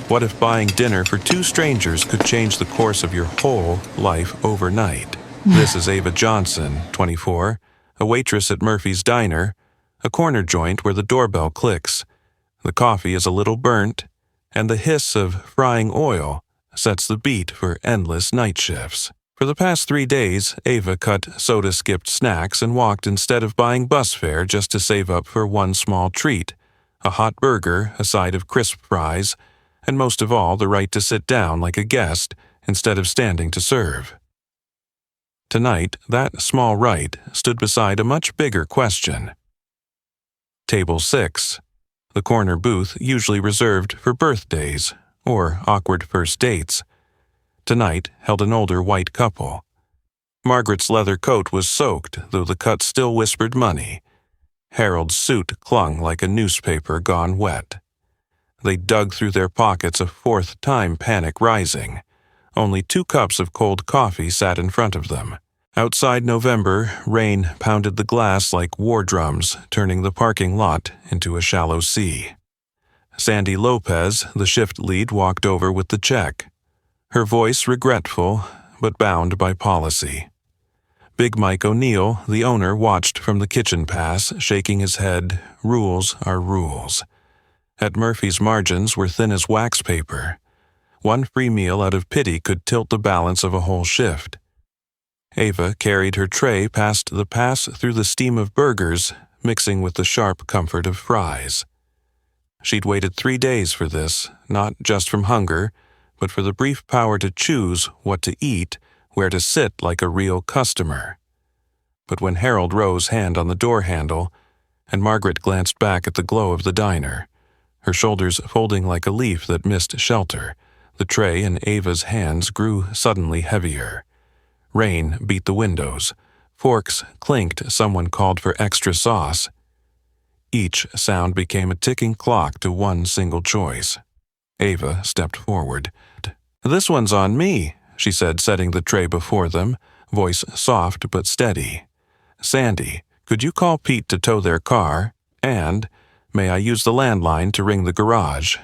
What if buying dinner for two strangers could change the course of your whole life overnight? This is Ava Johnson, 24, a waitress at Murphy's Diner, a corner joint where the doorbell clicks. The coffee is a little burnt, and the hiss of frying oil sets the beat for endless night shifts. For the past 3 days, Ava cut soda-skipped snacks and walked instead of buying bus fare just to save up for one small treat, a hot burger, a side of crisp fries, and most of all, the right to sit down like a guest instead of standing to serve. Tonight, that small right stood beside a much bigger question. Table 6, the corner booth usually reserved for birthdays or awkward first dates, tonight held an older white couple. Margaret's leather coat was soaked, though the cut still whispered money. Harold's suit clung like a newspaper gone wet. They dug through their pockets a fourth time, panic rising. Only 2 cups of cold coffee sat in front of them. Outside November, rain pounded the glass like war drums, turning the parking lot into a shallow sea. Sandy Lopez, the shift lead, walked over with the check. Her voice regretful, but bound by policy. Big Mike O'Neill, the owner, watched from the kitchen pass, shaking his head. Rules are rules. At Murphy's, margins were thin as wax paper. One free meal out of pity could tilt the balance of a whole shift. Ava carried her tray past the pass through the steam of burgers, mixing with the sharp comfort of fries. She'd waited 3 days for this, not just from hunger, but for the brief power to choose what to eat, where to sit like a real customer. But when Harold Rowe's hand on the door handle, and Margaret glanced back at the glow of the diner, her shoulders folding like a leaf that missed shelter, the tray in Ava's hands grew suddenly heavier. Rain beat the windows. Forks clinked. Someone called for extra sauce. Each sound became a ticking clock to one single choice. Ava stepped forward. "This one's on me," she said, setting the tray before them, voice soft but steady. "Sandy, could you call Pete to tow their car? And may I use the landline to ring the garage?"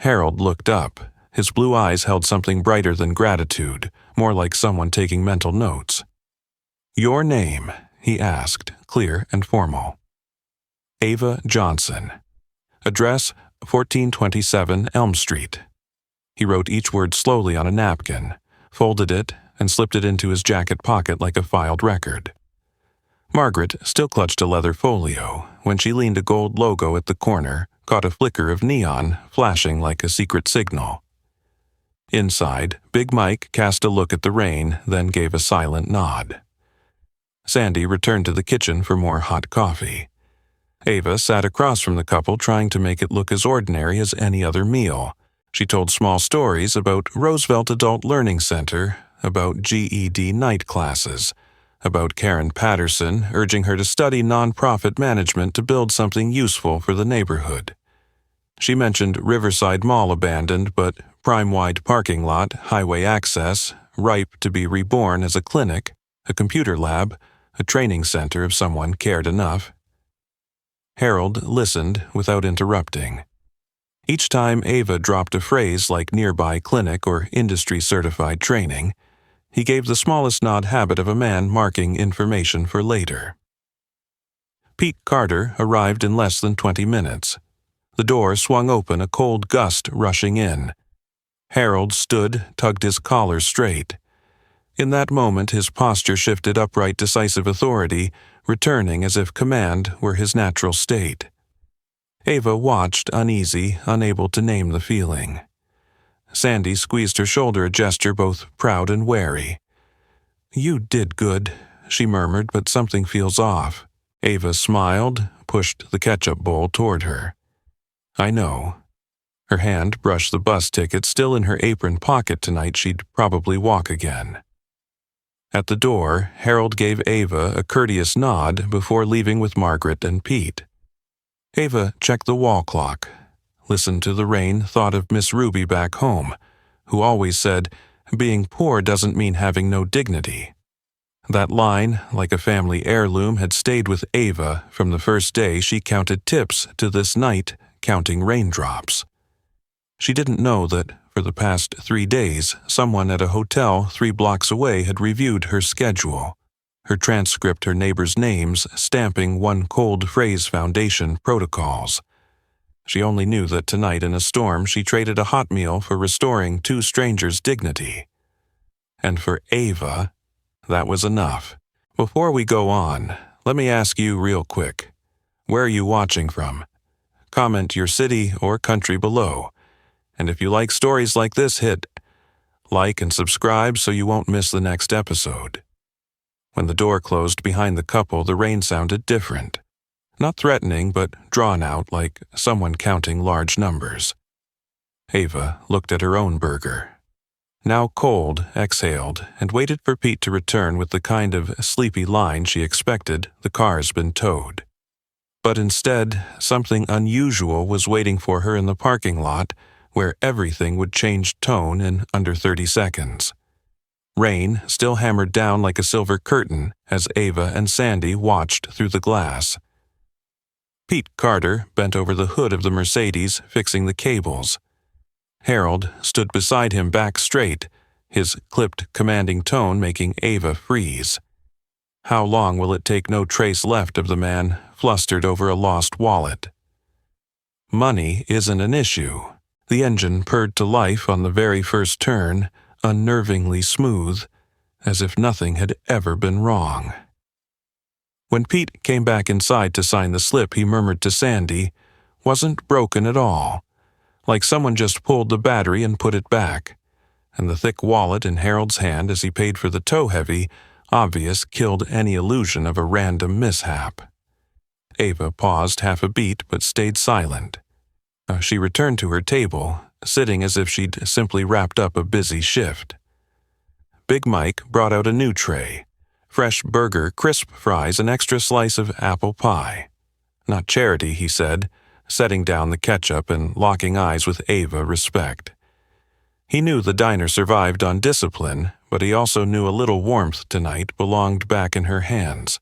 Harold looked up. His blue eyes held something brighter than gratitude, more like someone taking mental notes. "Your name?" he asked, clear and formal. "Ava Johnson. Address 1427 Elm Street." He wrote each word slowly on a napkin, folded it, and slipped it into his jacket pocket like a filed record. Margaret still clutched a leather folio when she leaned a gold logo at the corner, caught a flicker of neon, flashing like a secret signal. Inside, Big Mike cast a look at the rain, then gave a silent nod. Sandy returned to the kitchen for more hot coffee. Ava sat across from the couple, trying to make it look as ordinary as any other meal. She told small stories about Roosevelt Adult Learning Center, about GED night classes, about Karen Patterson urging her to study nonprofit management to build something useful for the neighborhood. She mentioned Riverside Mall abandoned but prime-wide parking lot, highway access, ripe to be reborn as a clinic, a computer lab, a training center if someone cared enough. Harold listened without interrupting. Each time Ava dropped a phrase like nearby clinic or industry-certified training, he gave the smallest nod habit of a man marking information for later. Pete Carter arrived in less than 20 minutes. The door swung open, a cold gust rushing in. Harold stood, tugged his collar straight. In that moment, his posture shifted upright, decisive authority, returning as if command were his natural state. Ava watched, uneasy, unable to name the feeling. Sandy squeezed her shoulder, a gesture both proud and wary. "You did good," she murmured, "but something feels off." Ava smiled, pushed the ketchup bowl toward her. "I know." Her hand brushed the bus ticket, still in her apron pocket. Tonight she'd probably walk again. At the door, Harold gave Ava a courteous nod before leaving with Margaret and Pete. Ava checked the wall clock, listened to the rain, thought of Miss Ruby back home, who always said, "Being poor doesn't mean having no dignity." That line, like a family heirloom, had stayed with Ava from the first day she counted tips to this night counting raindrops. She didn't know that for the past 3 days, someone at a hotel 3 blocks away had reviewed her schedule, her transcript, her neighbors' names, stamping one cold phrase foundation protocols. She only knew that tonight in a storm she traded a hot meal for restoring 2 strangers' dignity. And for Ava, that was enough. Before we go on, let me ask you real quick. Where are you watching from? Comment your city or country below. And if you like stories like this, hit like and subscribe so you won't miss the next episode. When the door closed behind the couple, the rain sounded different. Not threatening, but drawn out like someone counting large numbers. Ava looked at her own burger. Now cold, exhaled, and waited for Pete to return with the kind of sleepy line she expected. The car's been towed. But instead, something unusual was waiting for her in the parking lot, where everything would change tone in under 30 seconds. Rain still hammered down like a silver curtain as Ava and Sandy watched through the glass. Pete Carter bent over the hood of the Mercedes, fixing the cables. Harold stood beside him back straight, his clipped, commanding tone making Ava freeze. How long will it take? No trace left of the man, flustered over a lost wallet. Money isn't an issue. The engine purred to life on the very first turn, unnervingly smooth, as if nothing had ever been wrong. When Pete came back inside to sign the slip, he murmured to Sandy, "Wasn't broken at all. Like someone just pulled the battery and put it back." And the thick wallet in Harold's hand as he paid for the tow-heavy, obvious killed any illusion of a random mishap. Ava paused half a beat but stayed silent. She returned to her table, sitting as if she'd simply wrapped up a busy shift. Big Mike brought out a new tray. Fresh burger, crisp fries, an extra slice of apple pie. "Not charity," he said, setting down the ketchup and locking eyes with Ava respect. He knew the diner survived on discipline, but he also knew a little warmth tonight belonged back in her hands.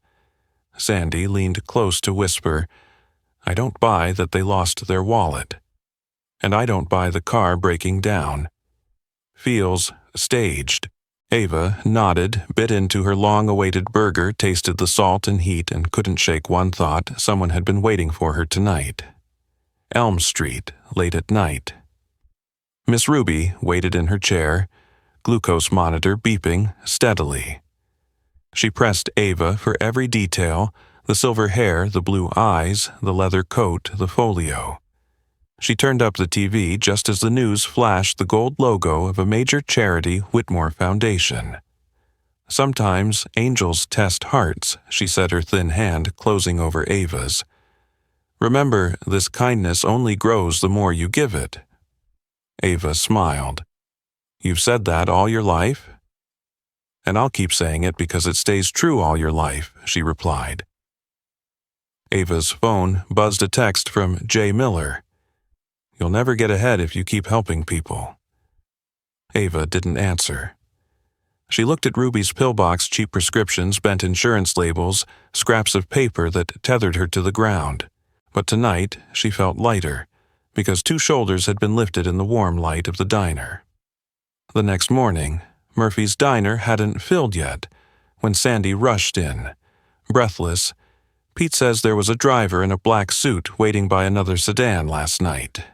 Sandy leaned close to whisper, "I don't buy that they lost their wallet. And I don't buy the car breaking down. Feels staged." Ava nodded, bit into her long-awaited burger, tasted the salt and heat, and couldn't shake one thought: someone had been waiting for her tonight. Elm Street, late at night. Miss Ruby waited in her chair, glucose monitor beeping steadily. She pressed Ava for every detail: the silver hair, the blue eyes, the leather coat, the folio. She turned up the TV just as the news flashed the gold logo of a major charity, Whitmore Foundation. "Sometimes angels test hearts," she said, her thin hand closing over Ava's. "Remember, this kindness only grows the more you give it." Ava smiled. "You've said that all your life?" "And I'll keep saying it because it stays true all your life," she replied. Ava's phone buzzed a text from Jay Miller. "You'll never get ahead if you keep helping people." Ava didn't answer. She looked at Ruby's pillbox, cheap prescriptions, bent insurance labels, scraps of paper that tethered her to the ground. But tonight she felt lighter, because 2 shoulders had been lifted in the warm light of the diner. The next morning, Murphy's diner hadn't filled yet when Sandy rushed in. Breathless, "Pete says there was a driver in a black suit waiting by another sedan last night."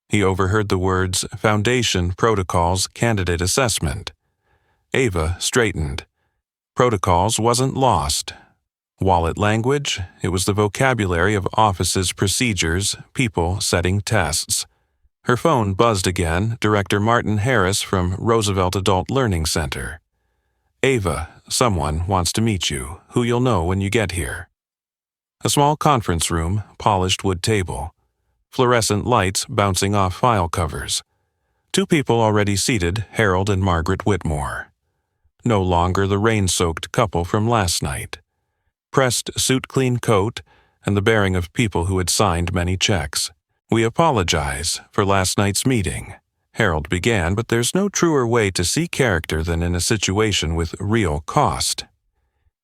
He overheard the words "Foundation Protocols Candidate Assessment." Ava straightened. Protocols wasn't lost. Wallet language, it was the vocabulary of offices' procedures, people setting tests. Her phone buzzed again, Director Martin Harris from Roosevelt Adult Learning Center. "Ava, someone wants to meet you, who you'll know when you get here." A small conference room, polished wood table. Fluorescent lights bouncing off file covers. 2 people already seated, Harold and Margaret Whitmore. No longer the rain-soaked couple from last night. Pressed suit-clean coat and the bearing of people who had signed many checks. "We apologize for last night's meeting," Harold began, but there's no truer way to see character than in a situation with real cost.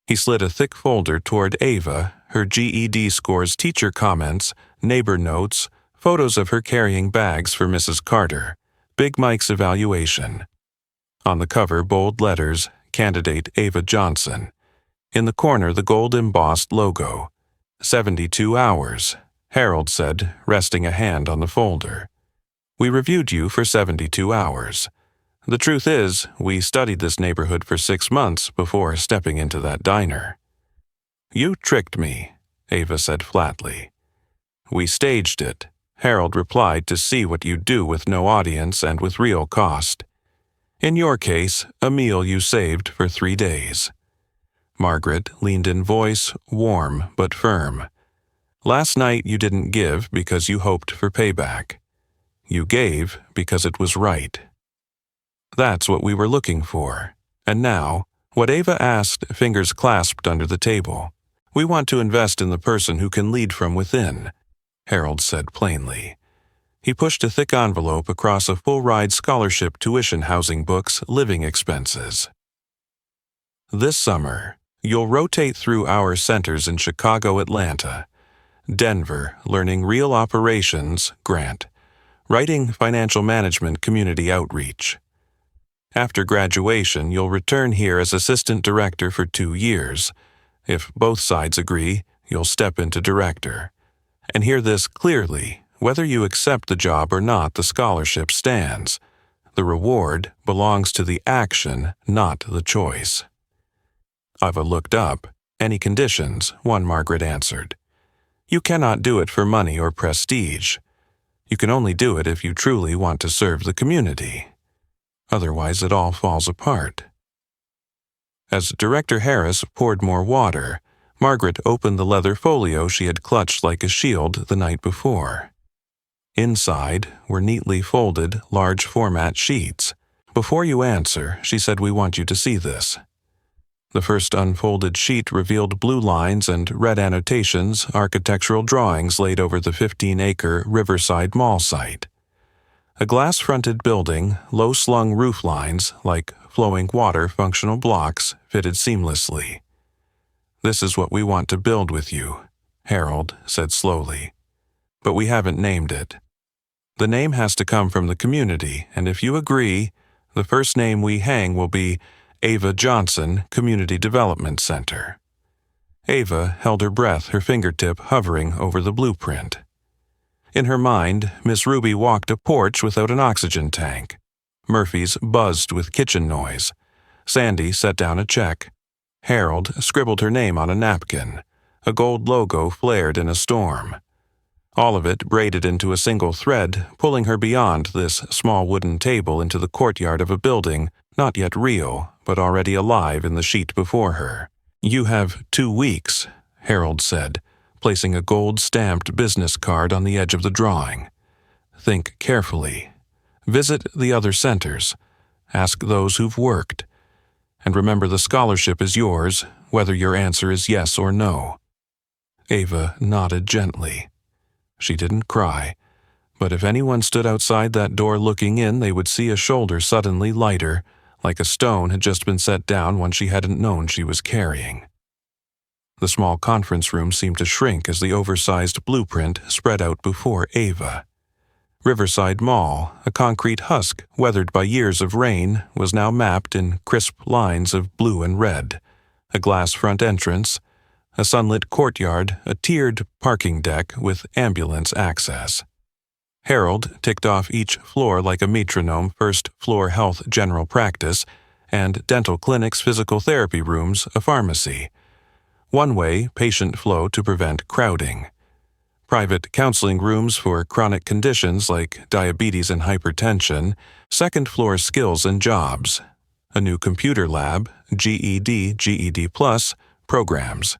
He slid a thick folder toward Ava, her GED scores, teacher comments, neighbor notes, Photos of her carrying bags for Mrs. Carter. Big Mike's evaluation. On the cover, bold letters, Candidate Ava Johnson. In the corner, the gold embossed logo. 72 hours, Harold said, resting a hand on the folder. We reviewed you for 72 hours. The truth is, we studied this neighborhood for 6 months before stepping into that diner. You tricked me, Ava said flatly. We staged it, Harold replied, to see what you'd do with no audience and with real cost. In your case, a meal you saved for 3 days. Margaret leaned in, voice warm but firm. Last night you didn't give because you hoped for payback. You gave because it was right. That's what we were looking for. And now, what Ava asked, fingers clasped under the table. We want to invest in the person who can lead from within, Harold said plainly. He pushed a thick envelope across a full-ride scholarship, tuition, housing, books, living expenses. This summer, you'll rotate through our centers in Chicago, Atlanta, Denver, learning real operations, grant, writing, financial management, community outreach. After graduation, you'll return here as assistant director for 2 years. If both sides agree, you'll step into director. And hear this clearly, whether you accept the job or not, the scholarship stands. The reward belongs to the action, not the choice. Ava looked up. Any conditions? One, Margaret answered. You cannot do it for money or prestige. You can only do it if you truly want to serve the community. Otherwise, it all falls apart. As Director Harris poured more water, Margaret opened the leather folio she had clutched like a shield the night before. Inside were neatly folded, large-format sheets. Before you answer, she said, we want you to see this. The first unfolded sheet revealed blue lines and red annotations, architectural drawings laid over the 15-acre Riverside Mall site. A glass-fronted building, low-slung roof lines, like flowing water, functional blocks, fitted seamlessly. This is what we want to build with you, Harold said slowly. But we haven't named it. The name has to come from the community, and if you agree, the first name we hang will be Ava Johnson Community Development Center. Ava held her breath, her fingertip hovering over the blueprint. In her mind, Miss Ruby walked a porch without an oxygen tank. Murphy's buzzed with kitchen noise. Sandy set down a check. Harold scribbled her name on a napkin. A gold logo flared in a storm. All of it braided into a single thread, pulling her beyond this small wooden table into the courtyard of a building, not yet real, but already alive in the sheet before her. You have 2 weeks, Harold said, placing a gold-stamped business card on the edge of the drawing. Think carefully. Visit the other centers. Ask those who've worked. And remember, the scholarship is yours, whether your answer is yes or no. Ava nodded gently. She didn't cry, but if anyone stood outside that door looking in, they would see a shoulder suddenly lighter, like a stone had just been set down one she hadn't known she was carrying. The small conference room seemed to shrink as the oversized blueprint spread out before Ava. Riverside Mall, a concrete husk weathered by years of rain, was now mapped in crisp lines of blue and red. A glass front entrance, a sunlit courtyard, a tiered parking deck with ambulance access. Harold ticked off each floor like a metronome: first floor health general practice, and dental clinics, physical therapy rooms, a pharmacy. One-way patient flow to prevent crowding. Private counseling rooms for chronic conditions like diabetes and hypertension, second floor skills and jobs. A new computer lab, GED, GED+, programs.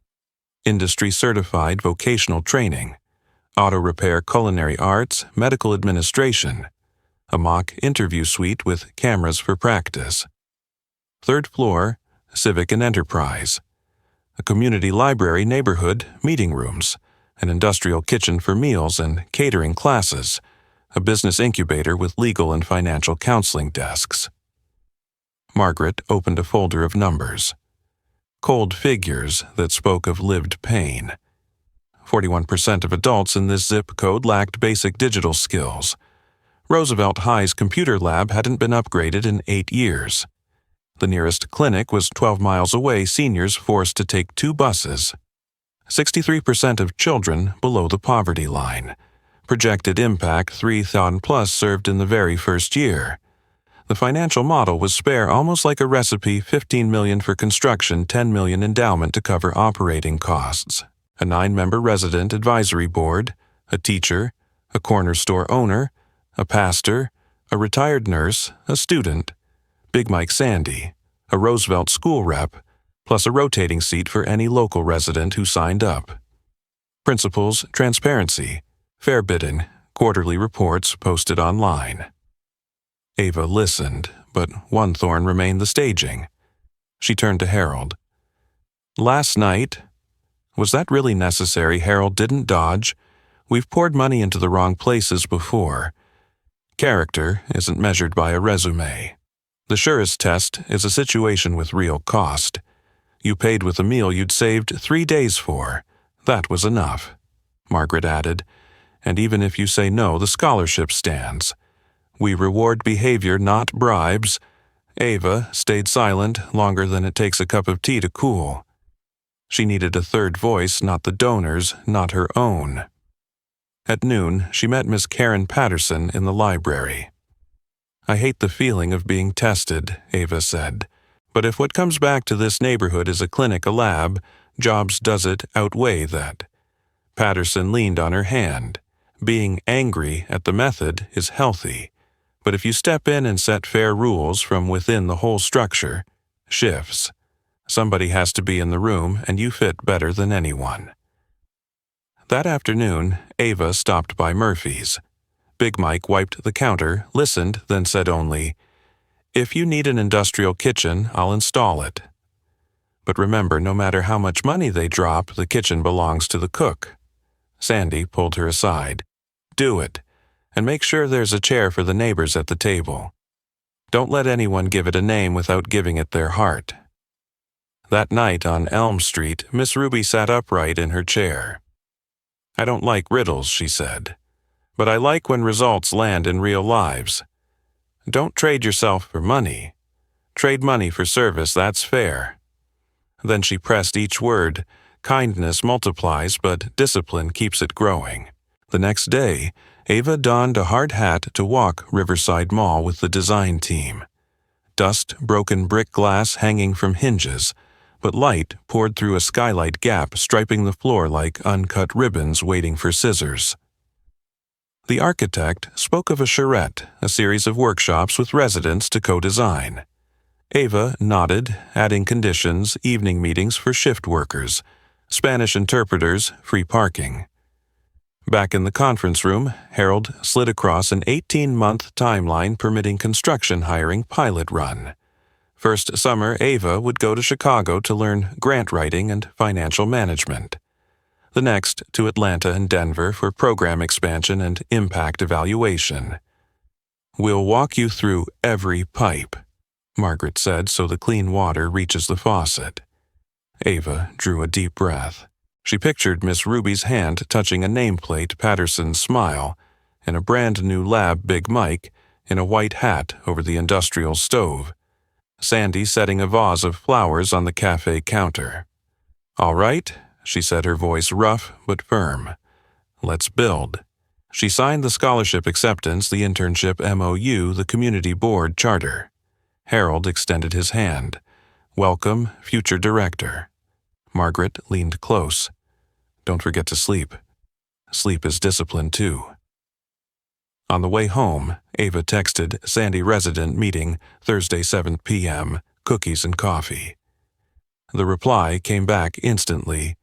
Industry-certified vocational training. Auto repair, culinary arts, medical administration. A mock interview suite with cameras for practice. Third floor, civic and enterprise. A community library, neighborhood, meeting rooms. An industrial kitchen for meals and catering classes. A business incubator with legal and financial counseling desks. Margaret opened a folder of numbers. Cold figures that spoke of lived pain. 41% of adults in this zip code lacked basic digital skills. Roosevelt High's computer lab hadn't been upgraded in 8 years. The nearest clinic was 12 miles away, seniors forced to take 2 buses. 63% of children below the poverty line. Projected impact 3,000 plus served in the very first year. The financial model was spare, almost like a recipe: $15 million for construction, $10 million endowment to cover operating costs, a 9-member resident advisory board, a teacher, a corner store owner, a pastor, a retired nurse, a student, Big Mike Sandy, a Roosevelt school rep, plus a rotating seat for any local resident who signed up. Principles: transparency, fair bidding, quarterly reports posted online. Ava listened, but one thorn remained: the staging. She turned to Harold. Last night? Was that really necessary? Harold didn't dodge. We've poured money into the wrong places before. Character isn't measured by a resume. The surest test is a situation with real cost. You paid with a meal you'd saved 3 days for. That was enough, Margaret added. And even if you say no, the scholarship stands. We reward behavior, not bribes. Ava stayed silent longer than it takes a cup of tea to cool. She needed a third voice, not the donor's, not her own. At noon, she met Miss Karen Patterson in the library. I hate the feeling of being tested, Ava said. But if what comes back to this neighborhood is a clinic, a lab, jobs does it outweigh that. Patterson leaned on her hand. Being angry at the method is healthy. But if you step in and set fair rules from within, the whole structure shifts. Somebody has to be in the room, and you fit better than anyone. That afternoon, Ava stopped by Murphy's. Big Mike wiped the counter, listened, then said only, "If you need an industrial kitchen, I'll install it. But remember, no matter how much money they drop, the kitchen belongs to the cook." Sandy pulled her aside. "Do it. And make sure there's a chair for the neighbors at the table. Don't let anyone give it a name without giving it their heart." That night on Elm Street, Miss Ruby sat upright in her chair. "I don't like riddles," she said, "but I like when results land in real lives. Don't trade yourself for money. Trade money for service, that's fair." Then she pressed each word. Kindness multiplies, but discipline keeps it growing. The next day, Ava donned a hard hat to walk Riverside Mall with the design team. Dust, broken brick glass hanging from hinges, but light poured through a skylight gap, striping the floor like uncut ribbons waiting for scissors. The architect spoke of a charrette, a series of workshops with residents to co-design. Ava nodded, adding conditions: evening meetings for shift workers, Spanish interpreters, free parking. Back in the conference room, Harold slid across an 18-month timeline permitting construction hiring pilot run. First summer, Ava would go to Chicago to learn grant writing and financial management. The next to Atlanta and Denver for program expansion and impact evaluation. "We'll walk you through every pipe," Margaret said, "so the clean water reaches the faucet." Ava drew a deep breath. She pictured Miss Ruby's hand touching a nameplate, Patterson's smile, and a brand-new lab, Big Mike, in a white hat over the industrial stove. Sandy setting a vase of flowers on the cafe counter. "All right," she said, her voice rough but firm. "Let's build." She signed the scholarship acceptance, the internship MOU, the community board charter. Harold extended his hand. "Welcome, future director." Margaret leaned close. "Don't forget to sleep. Sleep is discipline, too." On the way home, Ava texted Sandy resident meeting Thursday 7 p.m., cookies and coffee. The reply came back instantly.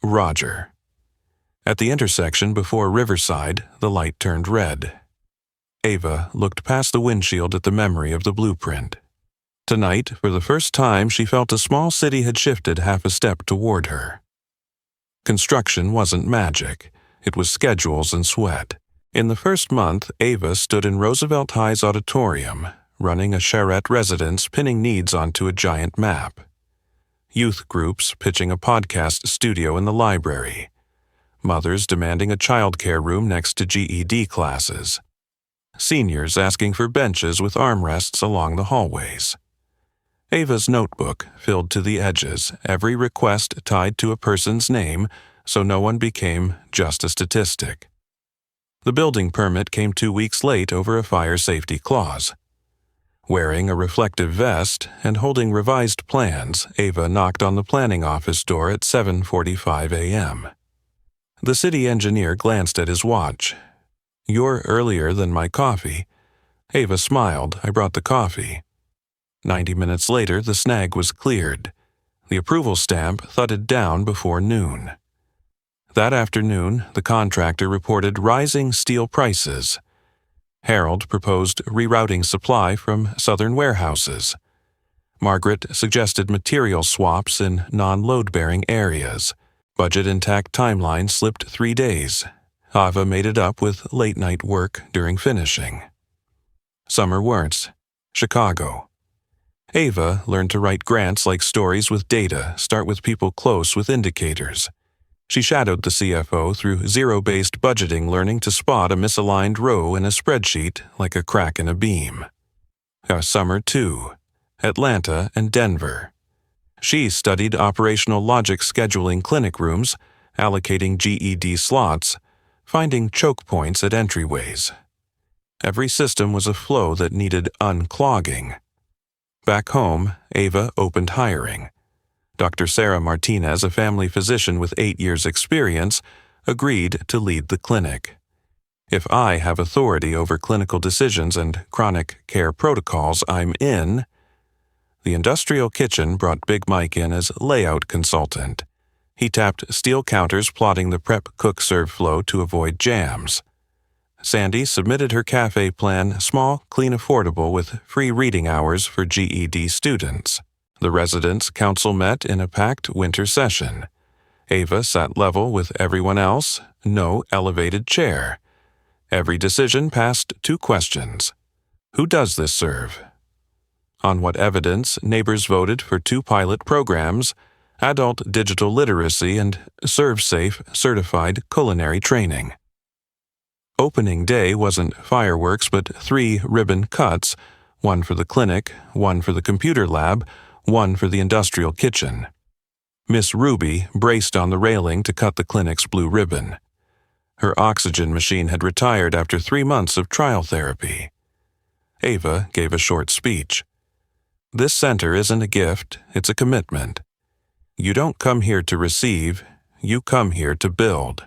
Roger. At the intersection before Riverside, the light turned red. Ava looked past the windshield at the memory of the blueprint. Tonight, for the first time, she felt a small city had shifted half a step toward her. Construction wasn't magic. It was schedules and sweat. In the first month, Ava stood in Roosevelt High's auditorium, running a charrette residence, pinning needs onto a giant map. Youth groups pitching a podcast studio in the library. mothers demanding a childcare room next to GED classes, seniors asking for benches with armrests along the hallways. Ava's notebook filled to the edges, every request tied to a person's name so no one became just a statistic. The building permit came 2 weeks late over a fire safety clause. Wearing a reflective vest and holding revised plans, Ava knocked on the planning office door at 7:45 a.m. The city engineer glanced at his watch. "You're earlier than my coffee." Ava smiled. "I brought the coffee." 90 minutes later, the snag was cleared. The approval stamp thudded down before noon. That afternoon, the contractor reported rising steel prices. Harold proposed rerouting supply from southern warehouses. Margaret suggested material swaps in non-load-bearing areas. Budget intact timeline slipped 3 days. Ava made it up with late-night work during finishing. Summer Wertz, Chicago. Ava learned to write grants like stories with data, start with people close with indicators. She shadowed the CFO through zero-based budgeting, learning to spot a misaligned row in a spreadsheet like a crack in a beam. Summer 2, Atlanta and Denver. She studied operational logic scheduling clinic rooms, allocating GED slots, finding choke points at entryways. Every system was a flow that needed unclogging. Back home, Ava opened hiring. Dr. Sarah Martinez, a family physician with 8 years' experience, agreed to lead the clinic. "If I have authority over clinical decisions and chronic care protocols, I'm in." The industrial kitchen brought Big Mike in as layout consultant. He tapped steel counters plotting the prep-cook-serve flow to avoid jams. Sandy submitted her cafe plan, small, clean, affordable, with free reading hours for GED students. The residents' council met in a packed winter session. Ava sat level with everyone else, no elevated chair. Every decision passed 2 questions. Who does this serve? On what evidence, neighbors voted for 2 pilot programs, adult digital literacy and ServSafe certified culinary training. Opening day wasn't fireworks but 3 ribbon cuts, 1 for the clinic, 1 for the computer lab, 1 for the industrial kitchen. Miss Ruby braced on the railing to cut the clinic's blue ribbon. Her oxygen machine had retired after 3 months of trial therapy. Ava gave a short speech. "This center isn't a gift, it's a commitment. You don't come here to receive, you come here to build."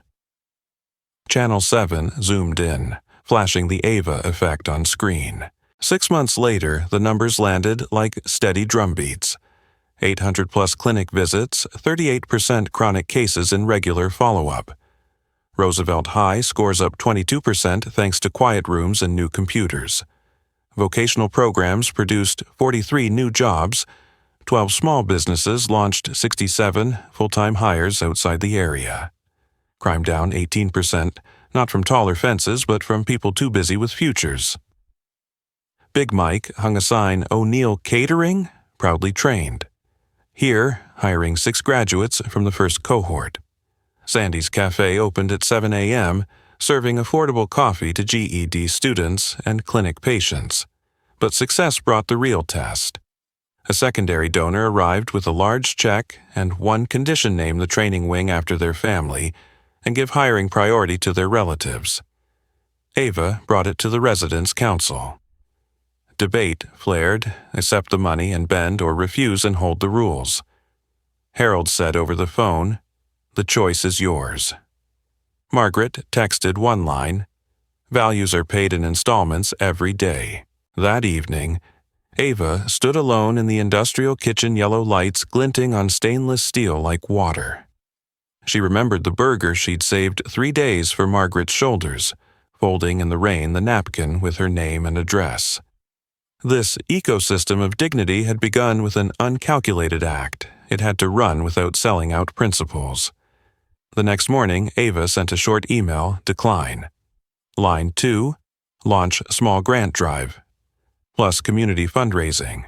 Channel 7 zoomed in, flashing the Ava effect on screen. 6 months later, the numbers landed like steady drumbeats. 800-plus clinic visits, 38% chronic cases in regular follow-up. Roosevelt High scores up 22% thanks to quiet rooms and new computers. Vocational programs produced 43 new jobs. 12 small businesses launched 67 full-time hires outside the area. Crime down 18%, not from taller fences, but from people too busy with futures. Big Mike hung a sign, "O'Neill Catering, proudly trained." Here, hiring 6 graduates from the first cohort. Sandy's Cafe opened at 7 a.m., serving affordable coffee to GED students and clinic patients. But success brought the real test. A secondary donor arrived with a large check and 1 condition: name the training wing after their family and give hiring priority to their relatives. Ava brought it to the residents' council. Debate flared, accept the money and bend or refuse and hold the rules. Harold said over the phone, "The choice is yours." Margaret texted 1 line, "Values are paid in installments every day." That evening, Ava stood alone in the industrial kitchen, yellow lights glinting on stainless steel like water. She remembered the burger she'd saved 3 days for Margaret's shoulders, folding in the rain the napkin with her name and address. This ecosystem of dignity had begun with an uncalculated act. It had to run without selling out principles. The next morning, Ava sent a short email, decline. Line 2, launch small grant drive, plus community fundraising.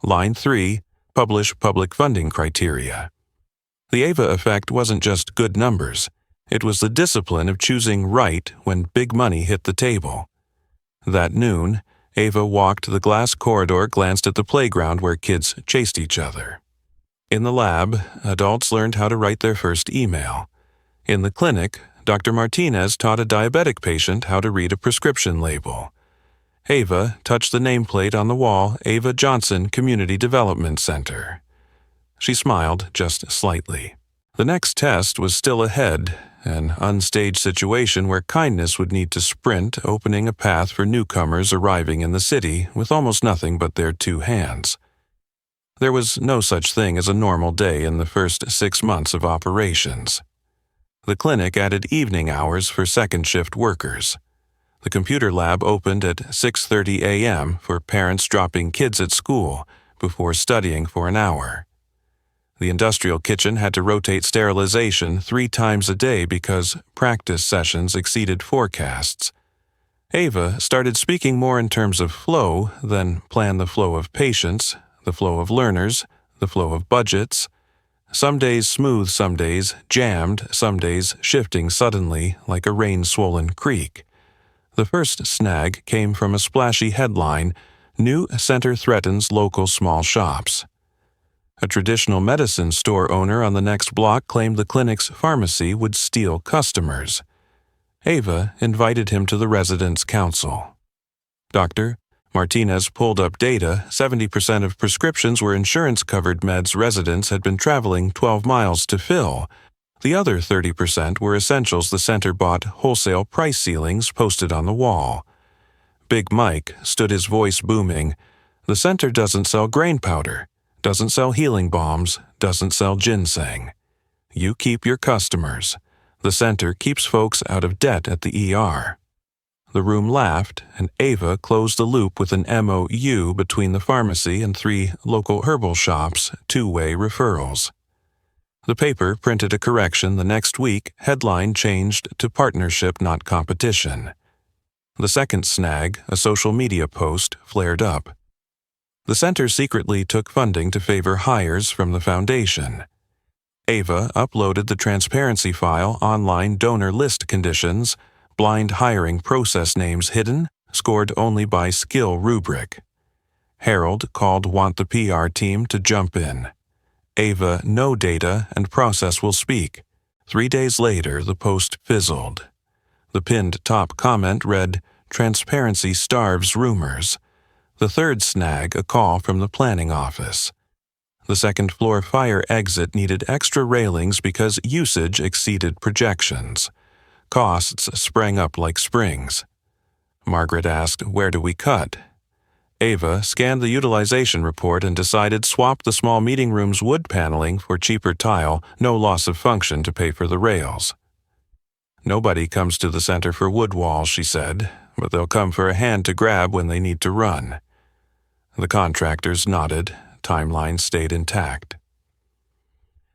Line 3, publish public funding criteria. The Ava effect wasn't just good numbers. It was the discipline of choosing right when big money hit the table. That noon, Ava walked the glass corridor, glanced at the playground where kids chased each other. In the lab, adults learned how to write their first email. In the clinic, Dr. Martinez taught a diabetic patient how to read a prescription label. Ava touched the nameplate on the wall, Ava Johnson Community Development Center. She smiled just slightly. The next test was still ahead, an unstaged situation where kindness would need to sprint, opening a path for newcomers arriving in the city with almost nothing but their 2 hands. There was no such thing as a normal day in the first 6 months of operations. The clinic added evening hours for second-shift workers. The computer lab opened at 6:30 a.m. for parents dropping kids at school before studying for an hour. The industrial kitchen had to rotate sterilization 3 times a day because practice sessions exceeded forecasts. Ava started speaking more in terms of flow than plan the flow of patients, the flow of learners, the flow of budgets. Some days smooth, some days jammed, some days shifting suddenly like a rain-swollen creek. The first snag came from a splashy headline, "New Center Threatens Local Small Shops." A traditional medicine store owner on the next block claimed the clinic's pharmacy would steal customers. Ava invited him to the residents' council. "Doctor," Martinez pulled up data. 70% of prescriptions were insurance-covered meds residents had been traveling 12 miles to fill. The other 30% were essentials the center bought wholesale price ceilings posted on the wall. Big Mike stood, his voice booming. "The center doesn't sell grain powder, doesn't sell healing balms, doesn't sell ginseng. You keep your customers. The center keeps folks out of debt at the ER." The room laughed, and Ava closed the loop with an MOU between the pharmacy and 3 local herbal shops, 2-way referrals. The paper printed a correction the next week, headline changed to "Partnership, Not Competition." The second snag, a social media post, flared up. The center secretly took funding to favor hires from the foundation. Ava uploaded the transparency file, online donor list conditions, blind hiring process names hidden, scored only by skill rubric. Harold called Want the PR team to jump in. Ava, no data and process will speak. 3 days later, the post fizzled. The pinned top comment read, "Transparency starves rumors." The third snag, a call from the planning office. The second-floor fire exit needed extra railings because usage exceeded projections. Costs sprang up like springs. Margaret asked, "Where do we cut?" Ava scanned the utilization report and decided swap the small meeting room's wood paneling for cheaper tile, no loss of function to pay for the rails. "Nobody comes to the center for wood walls," she said, "but they'll come for a hand to grab when they need to run." The contractors nodded. Timeline stayed intact.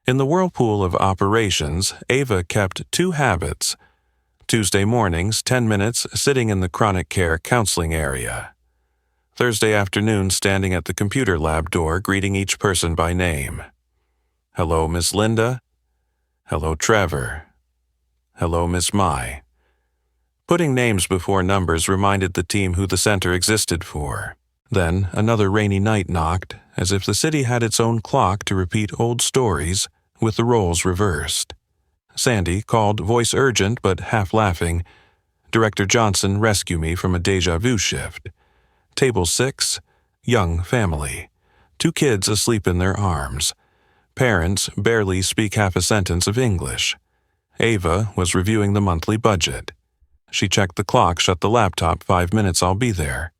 In the whirlpool of operations, Ava kept 2 habits. Tuesday mornings, 10 minutes sitting in the chronic care counseling area. Thursday afternoon standing at the computer lab door greeting each person by name. "Hello, Miss Linda." "Hello, Trevor." "Hello, Miss Mai." Putting names before numbers reminded the team who the center existed for. Then another rainy night knocked, as if the city had its own clock to repeat old stories, with the roles reversed. Sandy called, voice urgent but half laughing, "Director Johnson, rescue me from a déjà vu shift. Table 6, young family. 2 kids asleep in their arms. Parents barely speak half a sentence of English. Ava was reviewing the monthly budget. She checked the clock, shut the laptop, 5 minutes, I'll be there.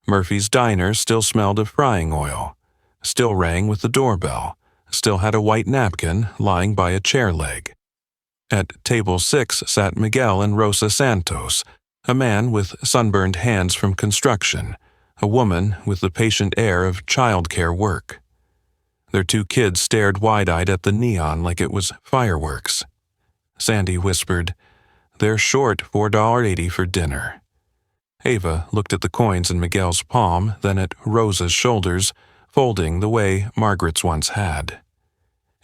Murphy's Diner still smelled of frying oil. Still rang with the doorbell. Still had a white napkin lying by a chair leg. At table 6 sat Miguel and Rosa Santos, a man with sunburned hands from construction, a woman with the patient air of childcare work. Their 2 kids stared wide-eyed at the neon like it was fireworks. Sandy whispered, "They're short $4.80 for dinner." Ava looked at the coins in Miguel's palm, then at Rosa's shoulders, folding the way Margaret's once had.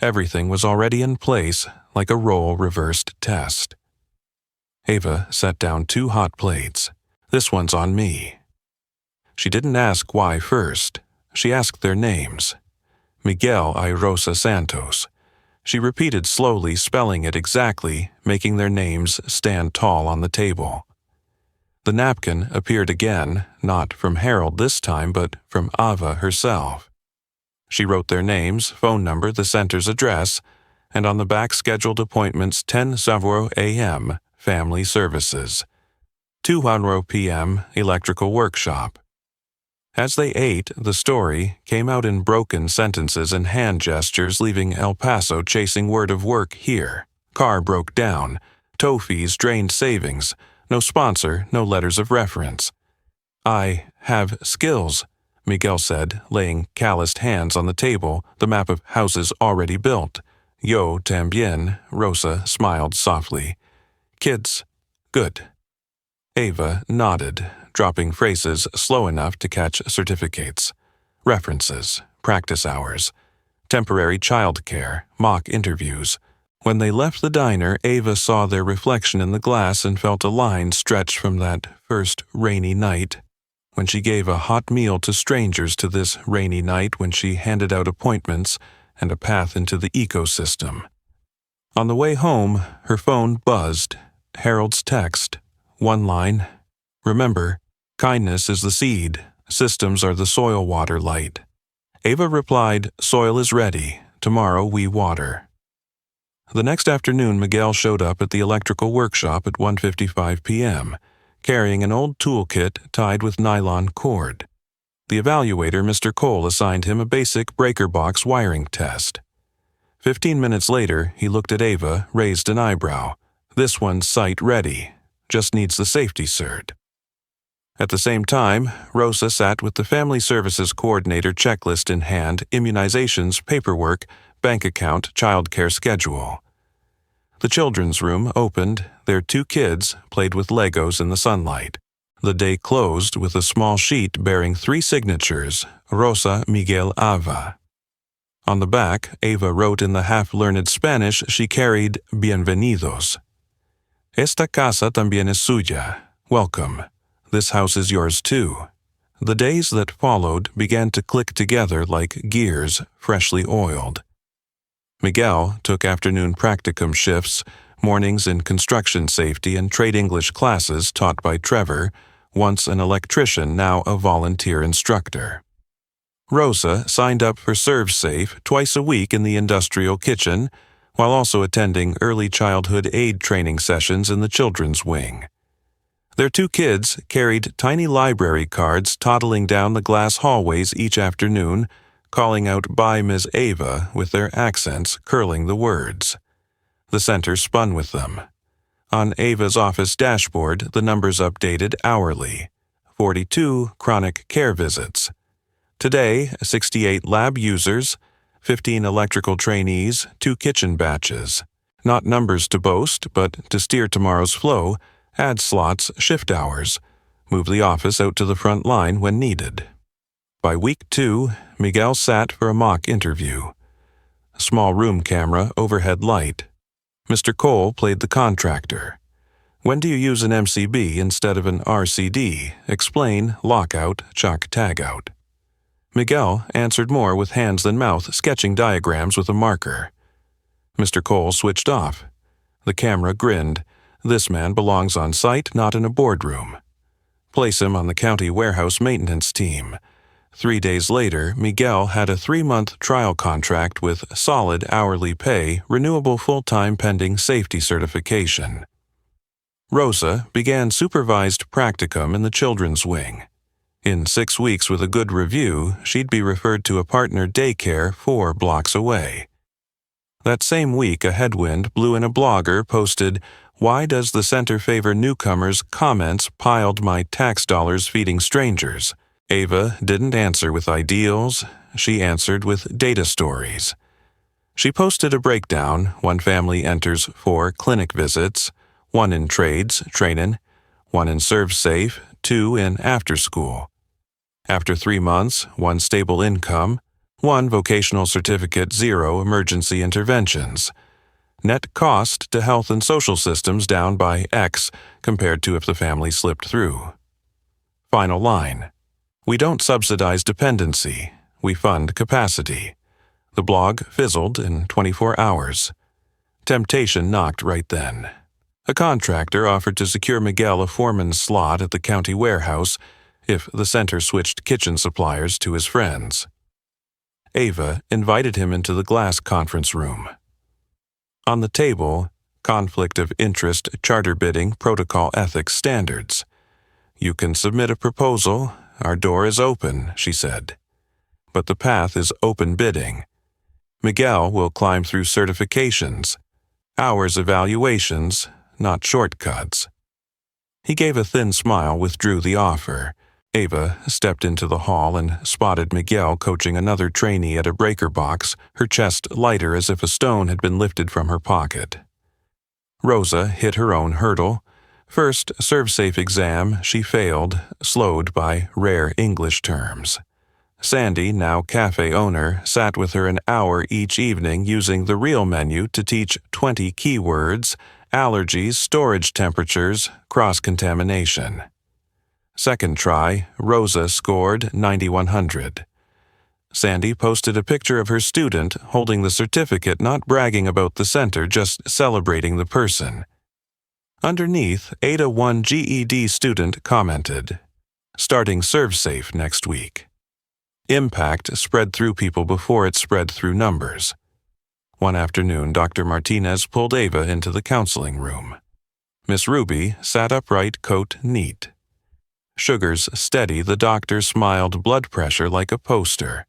Everything was already in place, like a role-reversed test. Ava set down 2 hot plates. "This one's on me." She didn't ask why first. She asked their names. Miguel y Rosa Santos. She repeated slowly, spelling it exactly, making their names stand tall on the table. The napkin appeared again, not from Harold this time, but from Ava herself. She wrote their names, phone number, the center's address, and on the back scheduled appointments 10:00 a.m., family services, 2:00 p.m., electrical workshop. As they ate, the story came out in broken sentences and hand gestures, leaving El Paso chasing word of work here. Car broke down. Tow fees drained savings. No sponsor, no letters of reference. "I have skills," Miguel said, laying calloused hands on the table, the map of houses already built. "Yo también," Rosa smiled softly. "Kids? Good." Ava nodded, dropping phrases slow enough to catch certificates. References, practice hours, temporary childcare, mock interviews. When they left the diner, Ava saw their reflection in the glass and felt a line stretch from that first rainy night, when she gave a hot meal to strangers, to this rainy night when she handed out appointments and a path into the ecosystem. On the way home, her phone buzzed. Harold's text. One line. "Remember, kindness is the seed. Systems are the soil water light." Ava replied, "Soil is ready. Tomorrow we water." The next afternoon, Miguel showed up at the electrical workshop at 1:55 p.m., carrying an old toolkit tied with nylon cord. The evaluator, Mr. Cole, assigned him a basic breaker box wiring test. 15 minutes later, he looked at Ava, raised an eyebrow. "This one's site ready. Just needs the safety cert." At the same time, Rosa sat with the family services coordinator checklist in hand, immunizations, paperwork, bank account, childcare schedule. The children's room opened. Their 2 kids played with Legos in the sunlight. The day closed with a small sheet bearing 3 signatures, Rosa, Miguel, Ava. On the back, Ava wrote in the half-learned Spanish she carried, "Bienvenidos." "Esta casa también es suya. Welcome. This house is yours too." The days that followed began to click together like gears freshly oiled. Miguel took afternoon practicum shifts, mornings in construction safety and trade English classes taught by Trevor, once an electrician, now a volunteer instructor. Rosa signed up for ServeSafe twice a week in the industrial kitchen, while also attending early childhood aid training sessions in the children's wing. Their 2 kids carried tiny library cards toddling down the glass hallways each afternoon, calling out "Bye, Ms. Ava," with their accents curling the words. The center spun with them. On Ava's office dashboard, the numbers updated hourly. 42 chronic care visits. Today, 68 lab users, 15 electrical trainees, 2 kitchen batches. Not numbers to boast, but to steer tomorrow's flow, add slots, shift hours, move the office out to the front line when needed. By week 2, Miguel sat for a mock interview. Small room camera, overhead light. Mr. Cole played the contractor. "When do you use an MCB instead of an RCD? Explain, lockout, chuck, tagout." Miguel answered more with hands than mouth, sketching diagrams with a marker. Mr. Cole switched off. The camera grinned. "This man belongs on site, not in a boardroom." Place him on the county warehouse maintenance team. 3 days later, Miguel had a 3-month trial contract with solid hourly pay, renewable full-time pending safety certification. Rosa began supervised practicum in the children's wing. In 6 weeks with a good review, she'd be referred to a partner daycare 4 blocks away. That same week, a headwind blew in. A blogger posted, "Why does the center favor newcomers? Comments piled my tax dollars feeding strangers." Ava didn't answer with ideals. She answered with data stories. She posted a breakdown. 1 family enters 4 clinic visits, 1 in trades, trainin', 1 in ServeSafe, 2 in after school. After 3 months, 1 stable income, 1 vocational certificate, 0 emergency interventions. Net cost to health and social systems down by X compared to if the family slipped through. Final line. We don't subsidize dependency. We fund capacity. The blog fizzled in 24 hours. Temptation knocked right then. A contractor offered to secure Miguel a foreman's slot at the county warehouse if the center switched kitchen suppliers to his friends. Ava invited him into the glass conference room. On the table, conflict of interest, charter bidding, protocol ethics standards. You can submit a proposal. Our door is open, she said. But the path is open bidding. Miguel will climb through certifications, hours evaluations, not shortcuts. He gave a thin smile, withdrew the offer. Ava stepped into the hall and spotted Miguel coaching another trainee at a breaker box, her chest lighter as if a stone had been lifted from her pocket. Rosa hit her own hurdle. First serve-safe exam she failed, slowed by rare English terms. Sandy, now cafe owner, sat with her an hour each evening using the real menu to teach 20 keywords, allergies, storage temperatures, cross-contamination. Second try, Rosa scored 9100. Sandy posted a picture of her student holding the certificate, not bragging about the center, just celebrating the person. Underneath, Ada 1 GED student commented, "Starting ServeSafe next week." Impact spread through people before it spread through numbers. One afternoon, Dr. Martinez pulled Ava into the counseling room. Miss Ruby sat upright, coat neat. Sugars steady, the doctor smiled, blood pressure like a poster.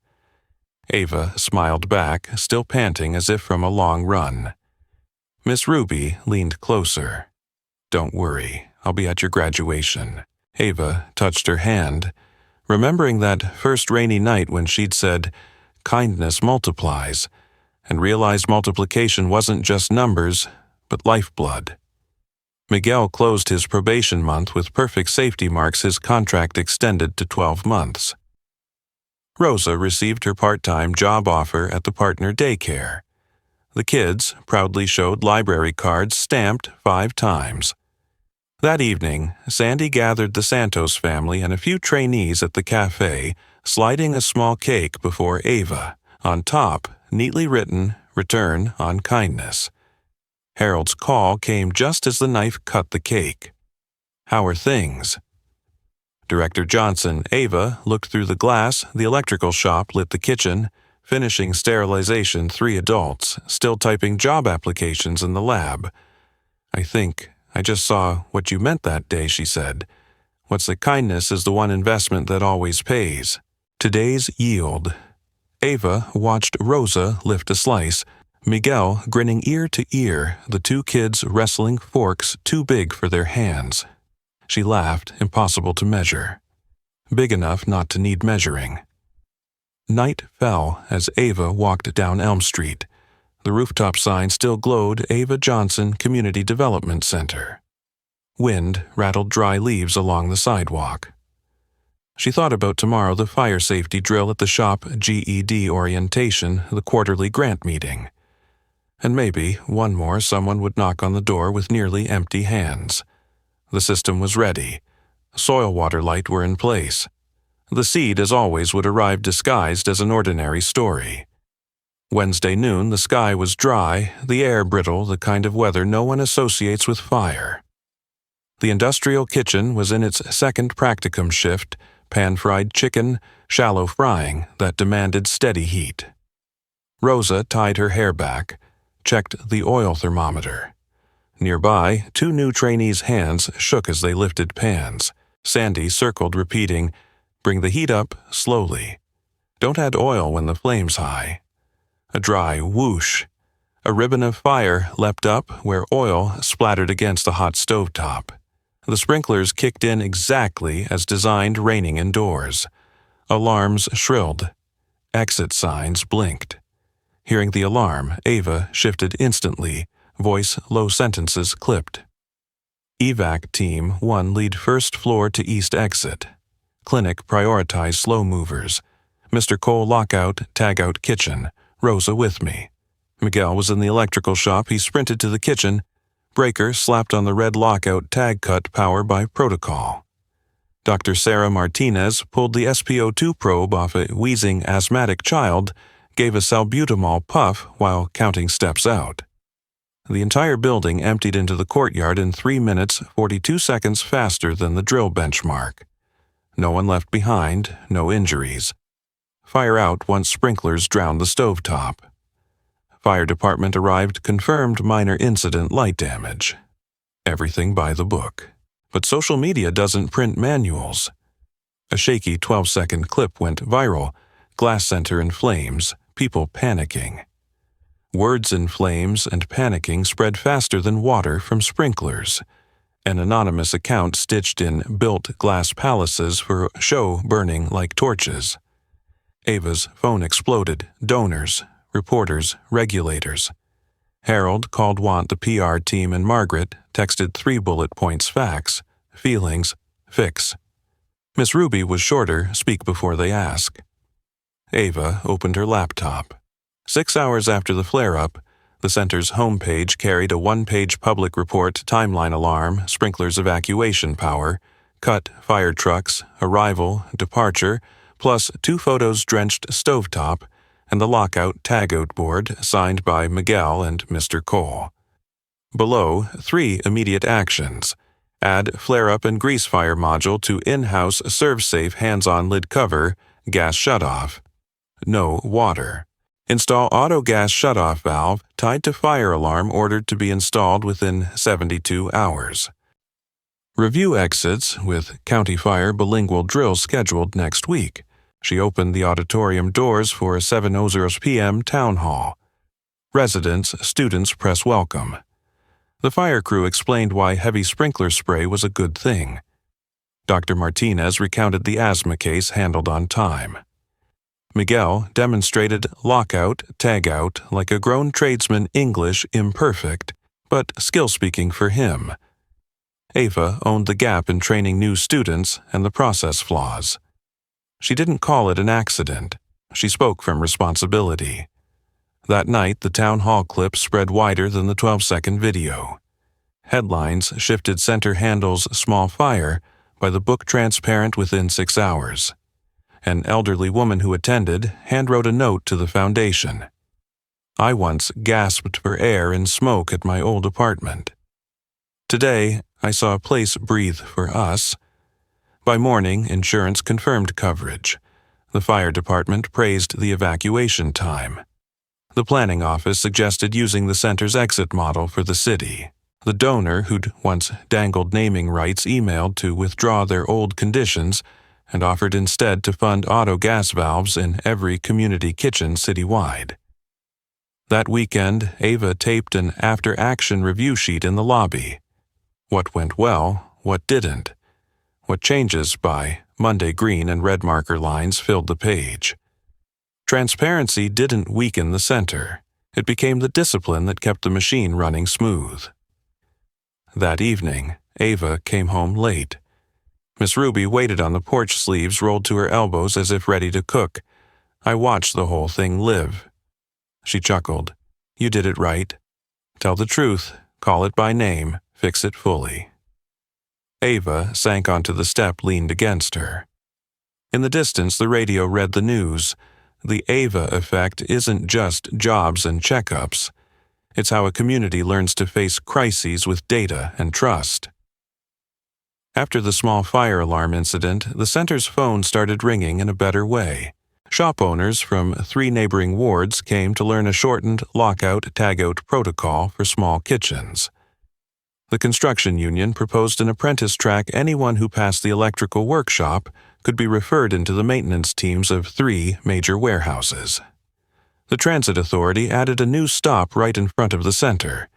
Ava smiled back, still panting as if from a long run. Miss Ruby leaned closer. "Don't worry, I'll be at your graduation." Ava touched her hand, remembering that first rainy night when she'd said, "Kindness multiplies," and realized multiplication wasn't just numbers, but lifeblood. Miguel closed his probation month with perfect safety marks, his contract extended to 12 months. Rosa received her part-time job offer at the partner daycare. The kids proudly showed library cards stamped 5 times. That evening, Sandy gathered the Santos family and a few trainees at the cafe, sliding a small cake before Ava. On top, neatly written, "Return on kindness." Harold's call came just as the knife cut the cake. "How are things?" Director Johnson, Ava, looked through the glass. The electrical shop lit the kitchen. Finishing sterilization, 3 adults, still typing job applications in the lab. "I think I just saw what you meant that day," she said. "What's the kindness is the one investment that always pays." Today's yield. Ava watched Rosa lift a slice, Miguel grinning ear to ear, the 2 kids wrestling forks too big for their hands. She laughed, impossible to measure. Big enough not to need measuring. Night fell as Ava walked down Elm Street. The rooftop sign still glowed, Ava Johnson Community Development Center. Wind rattled dry leaves along the sidewalk. She thought about tomorrow, the fire safety drill at the shop, GED orientation, the quarterly grant meeting. And maybe, one more, someone would knock on the door with nearly empty hands. The system was ready. Soil water light were in place. The seed, as always, would arrive disguised as an ordinary story. Wednesday noon, the sky was dry, the air brittle, the kind of weather no one associates with fire. The industrial kitchen was in its second practicum shift, pan-fried chicken, shallow frying that demanded steady heat. Rosa tied her hair back, checked the oil thermometer. Nearby, 2 new trainees' hands shook as they lifted pans. Sandy circled, repeating, "Bring the heat up slowly. Don't add oil when the flame's high." A dry whoosh. A ribbon of fire leapt up where oil splattered against the hot stovetop. The sprinklers kicked in exactly as designed, raining indoors. Alarms shrilled. Exit signs blinked. Hearing the alarm, Ava shifted instantly, voice low sentences clipped. Evac Team 1 lead first floor to east exit. Clinic prioritize slow movers. Mr. Cole lockout, tag out kitchen. Rosa with me. Miguel was in the electrical shop. He sprinted to the kitchen. Breaker slapped on the red lockout tag cut power by protocol. Dr. Sarah Martinez pulled the SpO2 probe off a wheezing asthmatic child, gave a salbutamol puff while counting steps out. The entire building emptied into the courtyard in 3 minutes, 42 seconds faster than the drill benchmark. No one left behind, no injuries. Fire out once sprinklers drowned the stovetop. Fire department arrived, confirmed minor incident light damage. Everything by the book. But social media doesn't print manuals. A shaky 12-second clip went viral, glass center in flames, people panicking. Words in flames and panicking spread faster than water from sprinklers. An anonymous account stitched in built glass palaces for show burning like torches. Ava's phone exploded. Donors, reporters, regulators. Harold called Want the PR team and Margaret texted 3 bullet points facts, feelings, fix. Miss Ruby was shorter, speak before they ask. Ava opened her laptop. 6 hours after the flare-up, the center's homepage carried a 1-page public report, timeline alarm, sprinklers evacuation power, cut fire trucks, arrival, departure, plus 2 photos drenched stovetop, and the lockout tagout board signed by Miguel and Mr. Cole. Below, 3 immediate actions. Add flare-up and grease fire module to in-house serve-safe hands-on lid cover, gas shutoff. No water. Install auto gas shutoff valve tied to fire alarm ordered to be installed within 72 hours. Review exits with County Fire bilingual drill scheduled next week. She opened the auditorium doors for a 7:00 p.m. town hall. Residents, students press welcome. The fire crew explained why heavy sprinkler spray was a good thing. Dr. Martinez recounted the asthma case handled on time. Miguel demonstrated lockout, tagout like a grown tradesman, English imperfect, but skill-speaking for him. Ava owned the gap in training new students and the process flaws. She didn't call it an accident. She spoke from responsibility. That night, the town hall clip spread wider than the 12-second video. Headlines shifted center handle's small fire by the book transparent within 6 hours. An elderly woman who attended handwrote a note to the foundation. I once gasped for air and smoke at my old apartment. Today, I saw a place breathe for us. By morning, insurance confirmed coverage. The fire department praised the evacuation time. The planning office suggested using the center's exit model for the city. The donor who'd once dangled naming rights emailed to withdraw their old conditions and offered instead to fund auto gas valves in every community kitchen citywide. That weekend, Ava taped an after-action review sheet in the lobby. What went well, what didn't. What changes by Monday green and red marker lines filled the page. Transparency didn't weaken the center. It became the discipline that kept the machine running smooth. That evening, Ava came home late. Miss Ruby waited on the porch, sleeves rolled to her elbows as if ready to cook. I watched the whole thing live. She chuckled. You did it right. Tell the truth, call it by name, fix it fully. Ava sank onto the step, leaned against her. In the distance, the radio read the news. The Ava effect isn't just jobs and checkups. It's how a community learns to face crises with data and trust. After the small fire alarm incident, the center's phone started ringing in a better way. Shop owners from 3 neighboring wards came to learn a shortened lockout-tagout protocol for small kitchens. The construction union proposed an apprentice track. Anyone who passed the electrical workshop could be referred into the maintenance teams of 3 major warehouses. The transit authority added a new stop right in front of the center.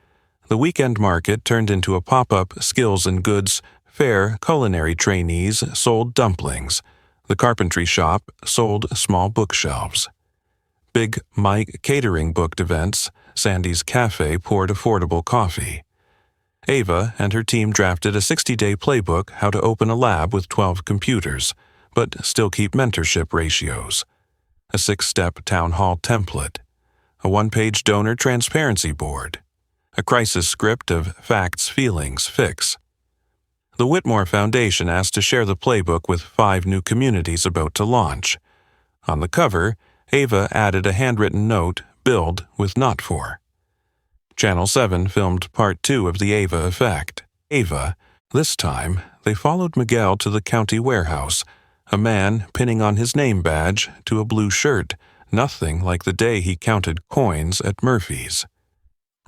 The weekend market turned into a pop-up skills and goods fair. Culinary trainees sold dumplings. The carpentry shop sold small bookshelves. Big Mike Catering booked events. Sandy's Cafe poured affordable coffee. Ava and her team drafted a 60-day playbook how to open a lab with 12 computers, but still keep mentorship ratios. A 6-step town hall template. a one-page donor transparency board, a crisis script of facts, feelings, fix. The Whitmore Foundation asked to share the playbook with 5 new communities about to launch. On the cover, Ava added a handwritten note, "Build with not for." Channel 7 filmed part 2 of the Ava effect. Ava, this time, they followed Miguel to the county warehouse, a man pinning on his name badge to a blue shirt, nothing like the day he counted coins at Murphy's.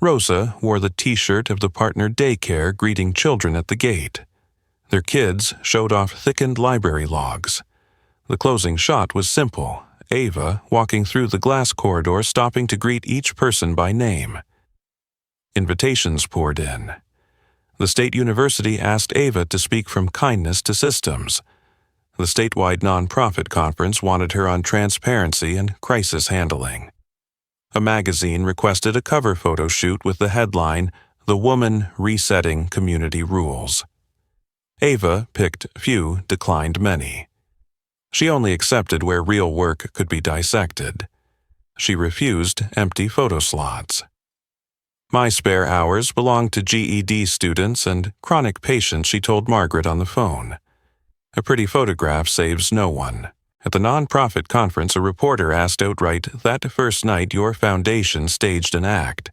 Rosa wore the T-shirt of the partner daycare greeting children at the gate. Their kids showed off thickened library logs. The closing shot was simple, Ava walking through the glass corridor, stopping to greet each person by name. Invitations poured in. The State University asked Ava to speak from kindness to systems. The statewide nonprofit conference wanted her on transparency and crisis handling. A magazine requested a cover photo shoot with the headline, "The Woman Resetting Community Rules." Ava picked few, declined many. She only accepted where real work could be dissected. She refused empty photo slots. My spare hours belonged to GED students and chronic patients, she told Margaret on the phone. A pretty photograph saves no one. At the nonprofit conference, a reporter asked outright, "That first night your foundation staged an act.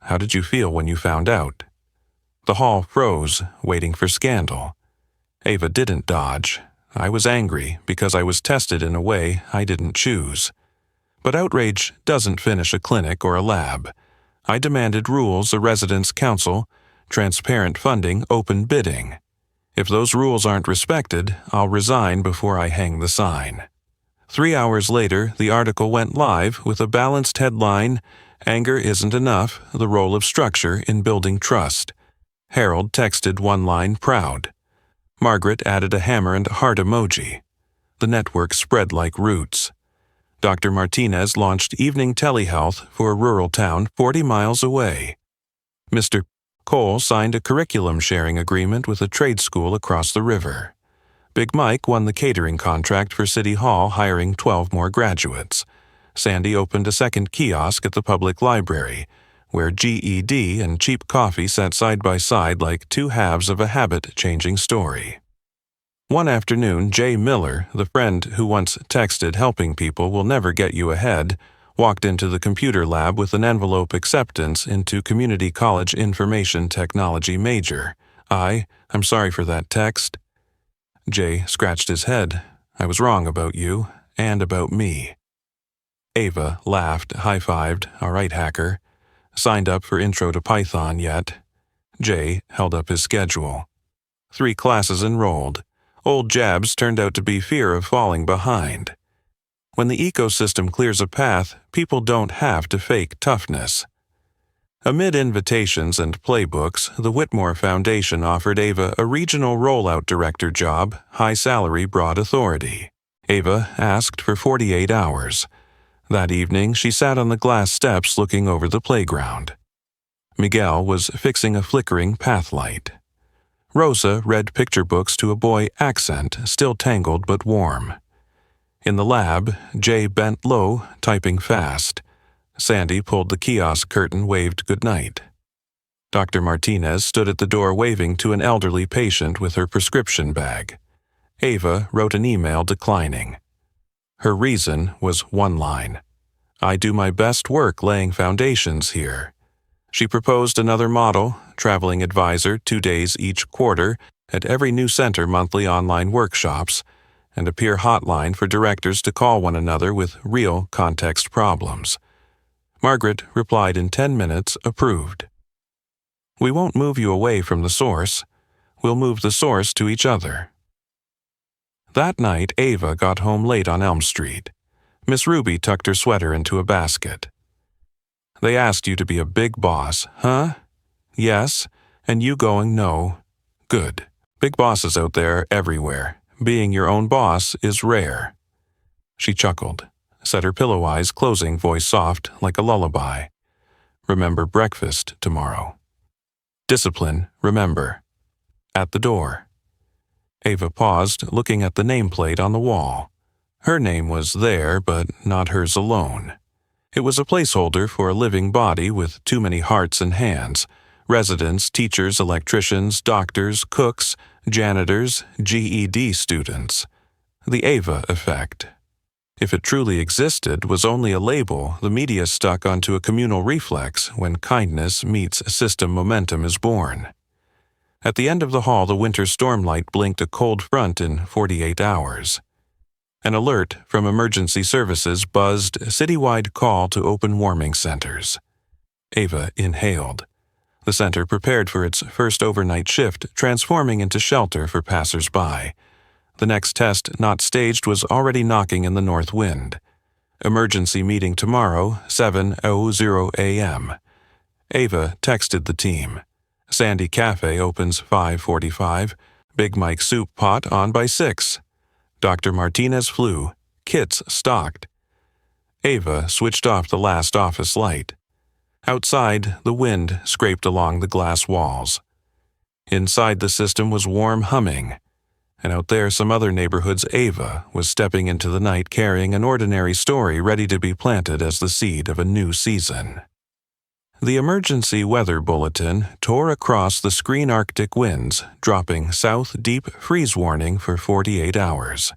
How did you feel when you found out?" The hall froze, waiting for scandal. Ava didn't dodge. "I was angry because I was tested in a way I didn't choose. But outrage doesn't finish a clinic or a lab. I demanded rules, a residents' council, transparent funding, open bidding. If those rules aren't respected, I'll resign before I hang the sign." 3 hours later, the article went live with a balanced headline, "Anger Isn't Enough, the Role of Structure in Building Trust." Harold texted one line, "Proud." Margaret added a hammer and heart emoji. The network spread like roots. Dr. Martinez launched evening telehealth for a rural town 40 miles away. Mr. Cole signed a curriculum-sharing agreement with a trade school across the river. Big Mike won the catering contract for City Hall, hiring 12 more graduates. Sandy opened a second kiosk at the public library, where GED and cheap coffee sat side by side like two halves of a habit-changing story. One afternoon, Jay Miller, the friend who once texted, "Helping people will never get you ahead," walked into the computer lab with an envelope acceptance into community college information technology major. I'm sorry for that text." Jay scratched his head. "I was wrong about you, and about me." Ava laughed, high-fived, "All right, hacker." Signed up for Intro to Python yet? Jay held up his schedule. 3 classes enrolled. Old jabs turned out to be fear of falling behind. When the ecosystem clears a path, people don't have to fake toughness. Amid invitations and playbooks, the Whitmore Foundation offered Ava a regional rollout director job, high salary, broad authority. Ava asked for 48 hours. That evening, she sat on the glass steps looking over the playground. Miguel was fixing a flickering path light. Rosa read picture books to a boy, accent still tangled but warm. In the lab, Jay bent low, typing fast. Sandy pulled the kiosk curtain, waved goodnight. Dr. Martinez stood at the door waving to an elderly patient with her prescription bag. Ava wrote an email declining. Her reason was one line. "I do my best work laying foundations here." She proposed another model, traveling advisor 2 days each quarter at every new center, monthly online workshops, and a peer hotline for directors to call one another with real context problems. Margaret replied in 10 minutes, approved. "We won't move you away from the source. We'll move the source to each other." That night, Ava got home late on Elm Street. Miss Ruby tucked her sweater into a basket. "They asked you to be a big boss, huh?" "Yes. And you going no." "Good. Big bosses out there everywhere. Being your own boss is rare." She chuckled, set her pillow eyes closing, voice soft like a lullaby. "Remember breakfast tomorrow." "Discipline, remember." At the door. Ava paused, looking at the nameplate on the wall. Her name was there, but not hers alone. It was a placeholder for a living body with too many hearts and hands: residents, teachers, electricians, doctors, cooks, janitors, GED students. The Ava effect. If it truly existed, was only a label the media stuck onto a communal reflex when kindness meets system momentum is born. At the end of the hall, the winter stormlight blinked a cold front in 48 hours. An alert from emergency services buzzed a citywide call to open warming centers. Ava inhaled. The center prepared for its first overnight shift, transforming into shelter for passers-by. The next test, not staged, was already knocking in the north wind. Emergency meeting tomorrow, 7:00 a.m. Ava texted the team. Sandy Cafe opens 5:45. Big Mike soup pot on by 6. Dr. Martinez flu. Kits stocked. Ava switched off the last office light. Outside, the wind scraped along the glass walls. Inside the system was warm humming. And out there, some other neighborhood's Ava was stepping into the night carrying an ordinary story ready to be planted as the seed of a new season. The emergency weather bulletin tore across the screen Arctic winds, dropping south deep freeze warning for 48 hours.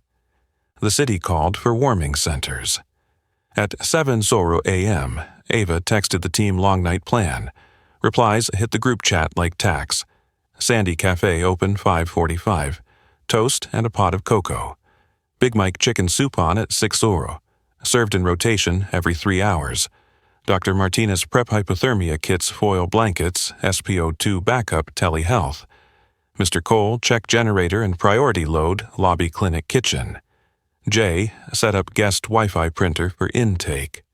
The city called for warming centers. At 7:00 a.m., Ava texted the team long night plan. Replies hit the group chat like tacks. Sandy Cafe open 5:45. Toast and a pot of cocoa. Big Mike chicken soup on at 6:00. Served in rotation every 3 hours. Dr. Martinez prep hypothermia kits, foil blankets, SPO2 backup, telehealth. Mr. Cole check generator and priority load, lobby clinic kitchen. J set up guest Wi-Fi printer for intake.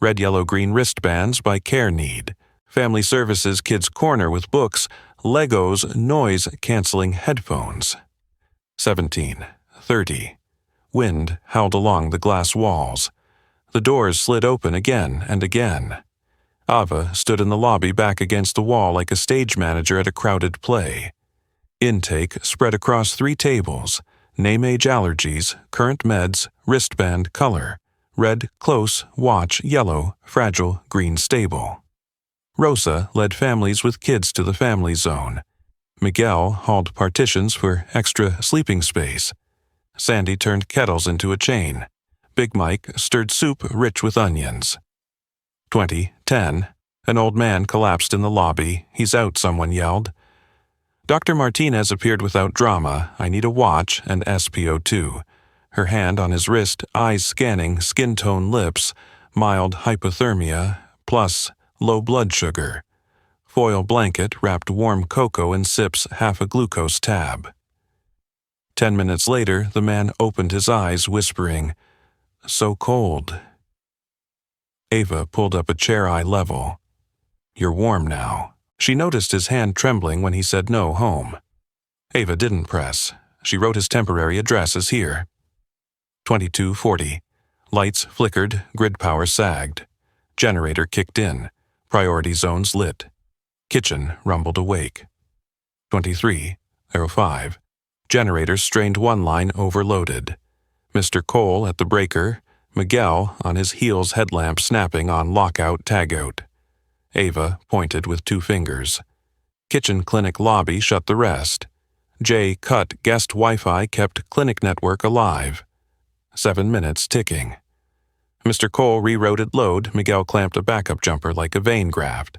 Red, yellow, green wristbands by care need. Family services kids corner with books, Legos, noise canceling headphones. 17:30. Wind howled along the glass walls. The doors slid open again and again. Ava stood in the lobby back against the wall like a stage manager at a crowded play. Intake spread across 3 tables: name, age, allergies, current meds, wristband, color, red, close, watch, yellow, fragile, green, stable. Rosa led families with kids to the family zone. Miguel hauled partitions for extra sleeping space. Sandy turned kettles into a chain. Big Mike stirred soup rich with onions. 20:10. An old man collapsed in the lobby. He's out, someone yelled. Dr. Martinez appeared without drama. I need a watch and SPO2. Her hand on his wrist, eyes scanning, skin tone lips, mild hypothermia, plus low blood sugar. Foil blanket wrapped warm cocoa and sips half a glucose tab. 10 minutes later, the man opened his eyes, whispering, "So cold." Ava pulled up a chair eye level. "You're warm now." She noticed his hand trembling when he said no home. Ava didn't press. She wrote his temporary address as here. 22:40. Lights flickered, grid power sagged. Generator kicked in. Priority zones lit. Kitchen rumbled awake. 23:05. Generator strained one line overloaded. Mr. Cole at the breaker, Miguel on his heels, headlamp snapping on lockout tagout. Ava pointed with 2 fingers. Kitchen clinic lobby shut the rest. J cut guest Wi-Fi, kept clinic network alive. 7 minutes ticking. Mr. Cole rerouted load. Miguel clamped a backup jumper like a vein graft.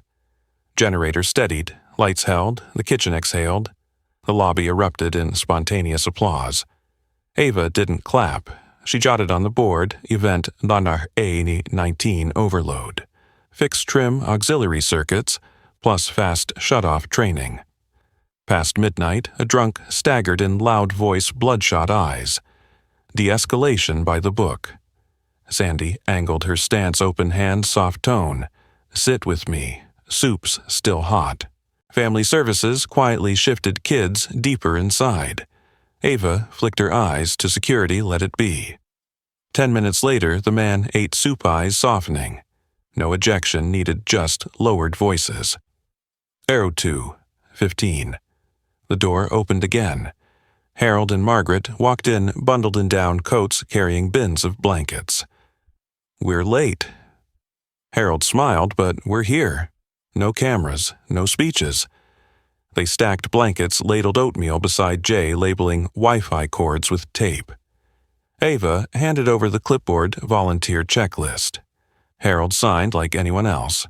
Generator steadied. Lights held. The kitchen exhaled. The lobby erupted in spontaneous applause. Ava didn't clap. She jotted on the board, event Lanar A19 overload. Fixed trim auxiliary circuits, plus fast shut-off training. Past midnight, a drunk staggered in loud voice, bloodshot eyes. De-escalation by the book. Sandy angled her stance, open hand, soft tone. Sit with me. Soup's still hot. Family services quietly shifted kids deeper inside. Ava flicked her eyes to security, let it be. 10 minutes later, the man ate soup, eyes softening. No ejection needed, just lowered voices. Arrow 2, 15. The door opened again. Harold and Margaret walked in, bundled in down coats, carrying bins of blankets. "We're late." Harold smiled, but we're here. No cameras, no speeches. They stacked blankets, ladled oatmeal beside Jay, labeling Wi-Fi cords with tape. Ava handed over the clipboard volunteer checklist. Harold signed like anyone else.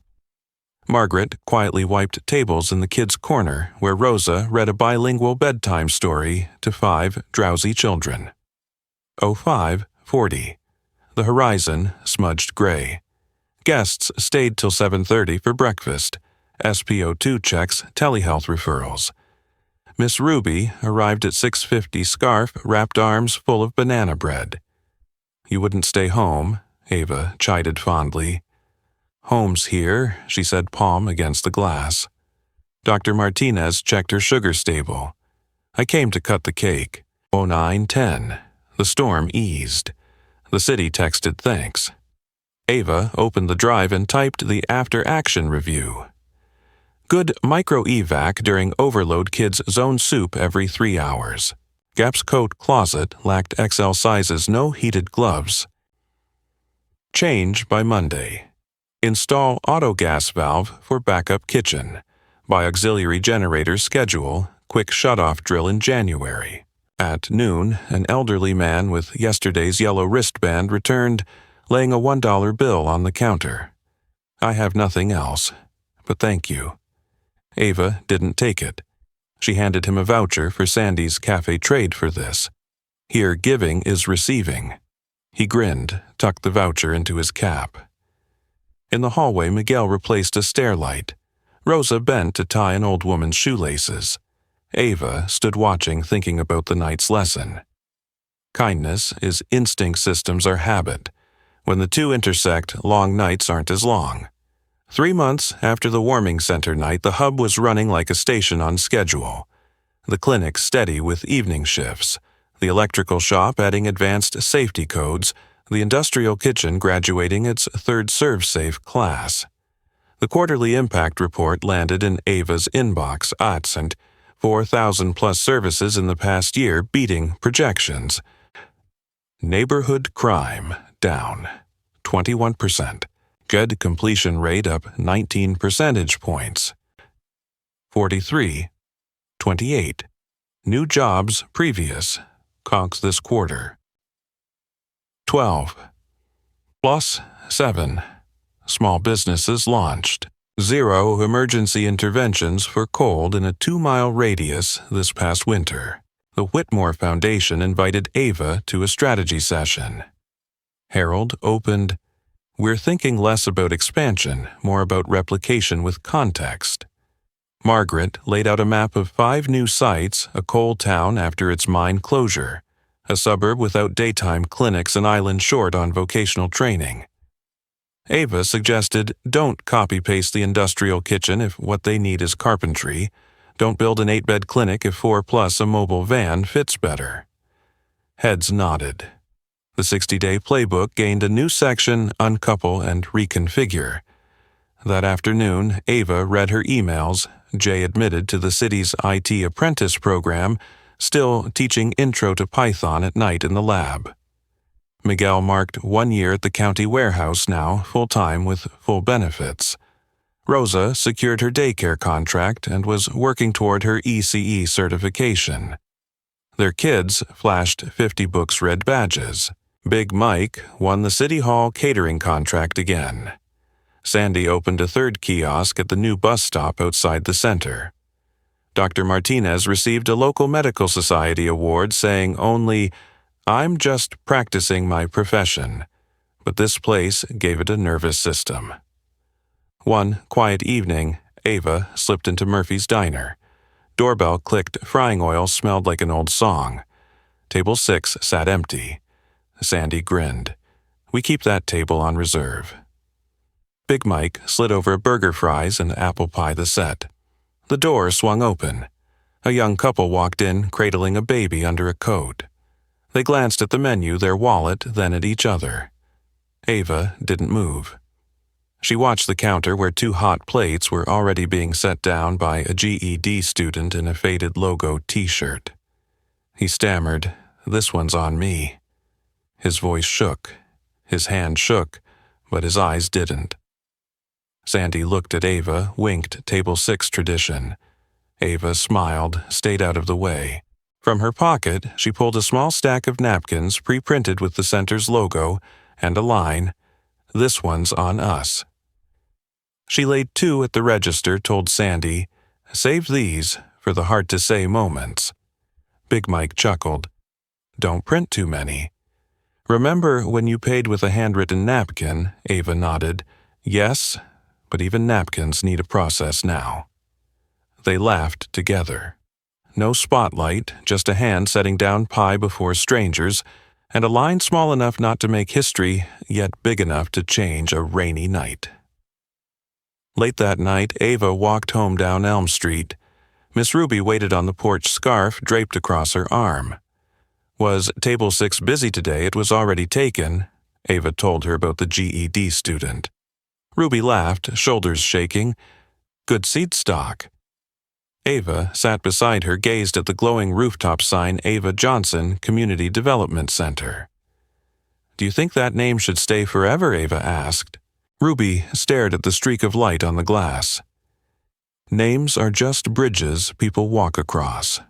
Margaret quietly wiped tables in the kids' corner, where Rosa read a bilingual bedtime story to 5 drowsy children. 05:40. The horizon smudged gray. Guests stayed till 7:30 for breakfast. SPO2 checks, telehealth referrals. Miss Ruby arrived at 6:50, scarf, wrapped arms full of banana bread. You wouldn't stay home, Ava chided fondly. Home's here, she said, palm against the glass. Dr. Martinez checked her sugar stable. I came to cut the cake. 09:10. The storm eased. The city texted thanks. Ava opened the drive and typed the after-action review. Good micro-evac during overload, kids zone soup every 3 hours. Gap's coat closet lacked XL sizes, no heated gloves. Change by Monday. Install auto gas valve for backup kitchen. Buy auxiliary generator schedule, quick shutoff drill in January. At noon, an elderly man with yesterday's yellow wristband returned, laying a $1 bill on the counter. I have nothing else, but thank you. Ava didn't take it. She handed him a voucher for Sandy's cafe trade for this. Here giving is receiving. He grinned, tucked the voucher into his cap. In the hallway, Miguel replaced a stair light. Rosa bent to tie an old woman's shoelaces. Ava stood watching, thinking about the night's lesson. Kindness is instinct, systems are habit. When the two intersect, long nights aren't as long. 3 months after the warming center night, the hub was running like a station on schedule. The clinic steady with evening shifts. The electrical shop adding advanced safety codes. The industrial kitchen graduating its 3rd ServSafe class. The quarterly impact report landed in Ava's inbox, and 4,000+ services in the past year, beating projections. Neighborhood crime down 21%. Good completion rate up 19 percentage points. 43:28. New jobs previous. Conks this quarter. 12. +7. Small businesses launched. 0 emergency interventions for cold in a 2-mile radius this past winter. The Whitmore Foundation invited Ava to a strategy session. Harold opened, We're thinking less about expansion, more about replication with context. Margaret laid out a map of 5 new sites, a coal town after its mine closure, a suburb without daytime clinics, an island short on vocational training. Ava suggested don't copy-paste the industrial kitchen if what they need is carpentry. Don't build an 8-bed clinic if 4+ a mobile van fits better. Heads nodded. The 60-day playbook gained a new section, uncouple and reconfigure. That afternoon, Ava read her emails. Jay admitted to the city's IT apprentice program, still teaching Intro to Python at night in the lab. Miguel marked 1 year at the county warehouse now, full-time with full benefits. Rosa secured her daycare contract and was working toward her ECE certification. Their kids flashed 50 books read badges. Big Mike won the City Hall catering contract again. Sandy opened a 3rd kiosk at the new bus stop outside the center. Dr. Martinez received a local medical society award saying only, I'm just practicing my profession, but this place gave it a nervous system. One quiet evening, Ava slipped into Murphy's diner. Doorbell clicked, frying oil smelled like an old song. Table 6 sat empty. Sandy grinned. We keep that table on reserve. Big Mike slid over burger fries and apple pie the set. The door swung open. A young couple walked in, cradling a baby under a coat. They glanced at the menu, their wallet, then at each other. Ava didn't move. She watched the counter where 2 hot plates were already being set down by a GED student in a faded logo t-shirt. He stammered, This one's on me. His voice shook. His hand shook, but his eyes didn't. Sandy looked at Ava, winked table 6 tradition. Ava smiled, stayed out of the way. From her pocket, she pulled a small stack of napkins pre-printed with the center's logo and a line, "This one's on us." She laid 2 at the register, told Sandy, "Save these for the hard-to-say moments." Big Mike chuckled. "Don't print too many." "Remember when you paid with a handwritten napkin?" Ava nodded. "Yes, but even napkins need a process now." They laughed together. No spotlight, just a hand setting down pie before strangers, and a line small enough not to make history, yet big enough to change a rainy night. Late that night, Ava walked home down Elm Street. Miss Ruby waited on the porch, scarf draped across her arm. "Was table 6 busy today? It was already taken," Ava told her about the GED student. Ruby laughed, shoulders shaking. "Good seat stock." Ava sat beside her, gazed at the glowing rooftop sign, Ava Johnson Community Development Center. "Do you think that name should stay forever?" Ava asked. Ruby stared at the streak of light on the glass. "Names are just bridges people walk across.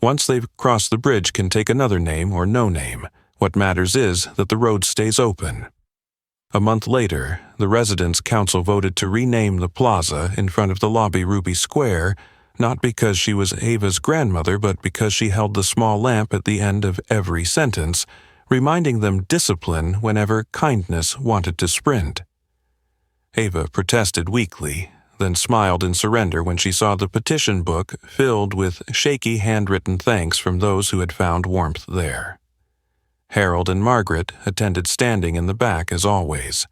Once they've crossed the bridge can take another name or no name. What matters is that the road stays open." A month later, the Residents' Council voted to rename the plaza in front of the lobby Ruby Square, not because she was Ava's grandmother, but because she held the small lamp at the end of every sentence, reminding them discipline whenever kindness wanted to sprint. Ava protested weakly, then smiled in surrender when she saw the petition book filled with shaky handwritten thanks from those who had found warmth there. Harold and Margaret attended standing in the back as always.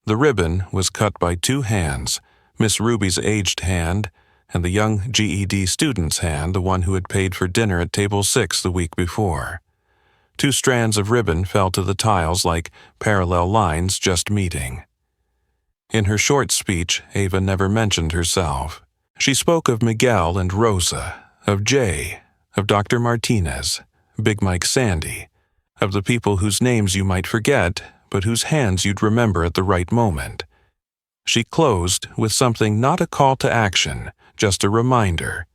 The ribbon was cut by 2 hands, Miss Ruby's aged hand and the young GED student's hand, the one who had paid for dinner at table 6 the week before. 2 strands of ribbon fell to the tiles like parallel lines just meeting. In her short speech, Ava never mentioned herself. She spoke of Miguel and Rosa, of Jay, of Dr. Martinez, Big Mike Sandy, of the people whose names you might forget, but whose hands you'd remember at the right moment. She closed with something not a call to action, just a reminder.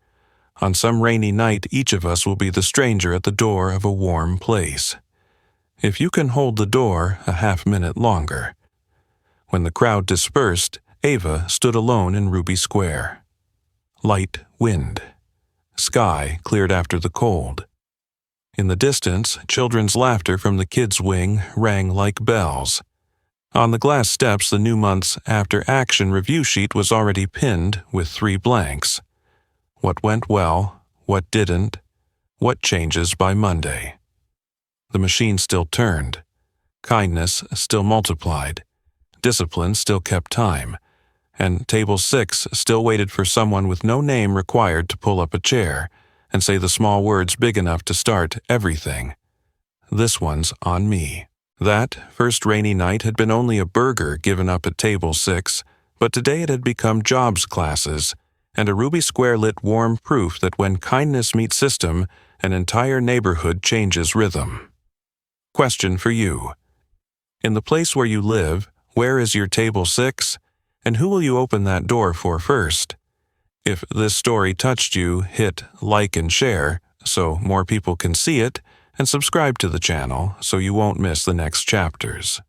On some rainy night, each of us will be the stranger at the door of a warm place. If you can hold the door a half-minute longer. When the crowd dispersed, Ava stood alone in Ruby Square. Light wind. Sky cleared after the cold. In the distance, children's laughter from the kids' wing rang like bells. On the glass steps, the new month's after-action review sheet was already pinned with 3 blanks. What went well, what didn't, what changes by Monday. The machine still turned. Kindness still multiplied. Discipline still kept time. And table 6 still waited for someone with no name required to pull up a chair and say the small words big enough to start everything. "This one's on me." That first rainy night had been only a burger given up at table 6, but today it had become jobs classes, and a Ruby Square lit warm proof that when kindness meets system, an entire neighborhood changes rhythm. Question for you. In the place where you live, where is your table 6? And who will you open that door for first? If this story touched you, hit like and share so more people can see it, and subscribe to the channel so you won't miss the next chapters.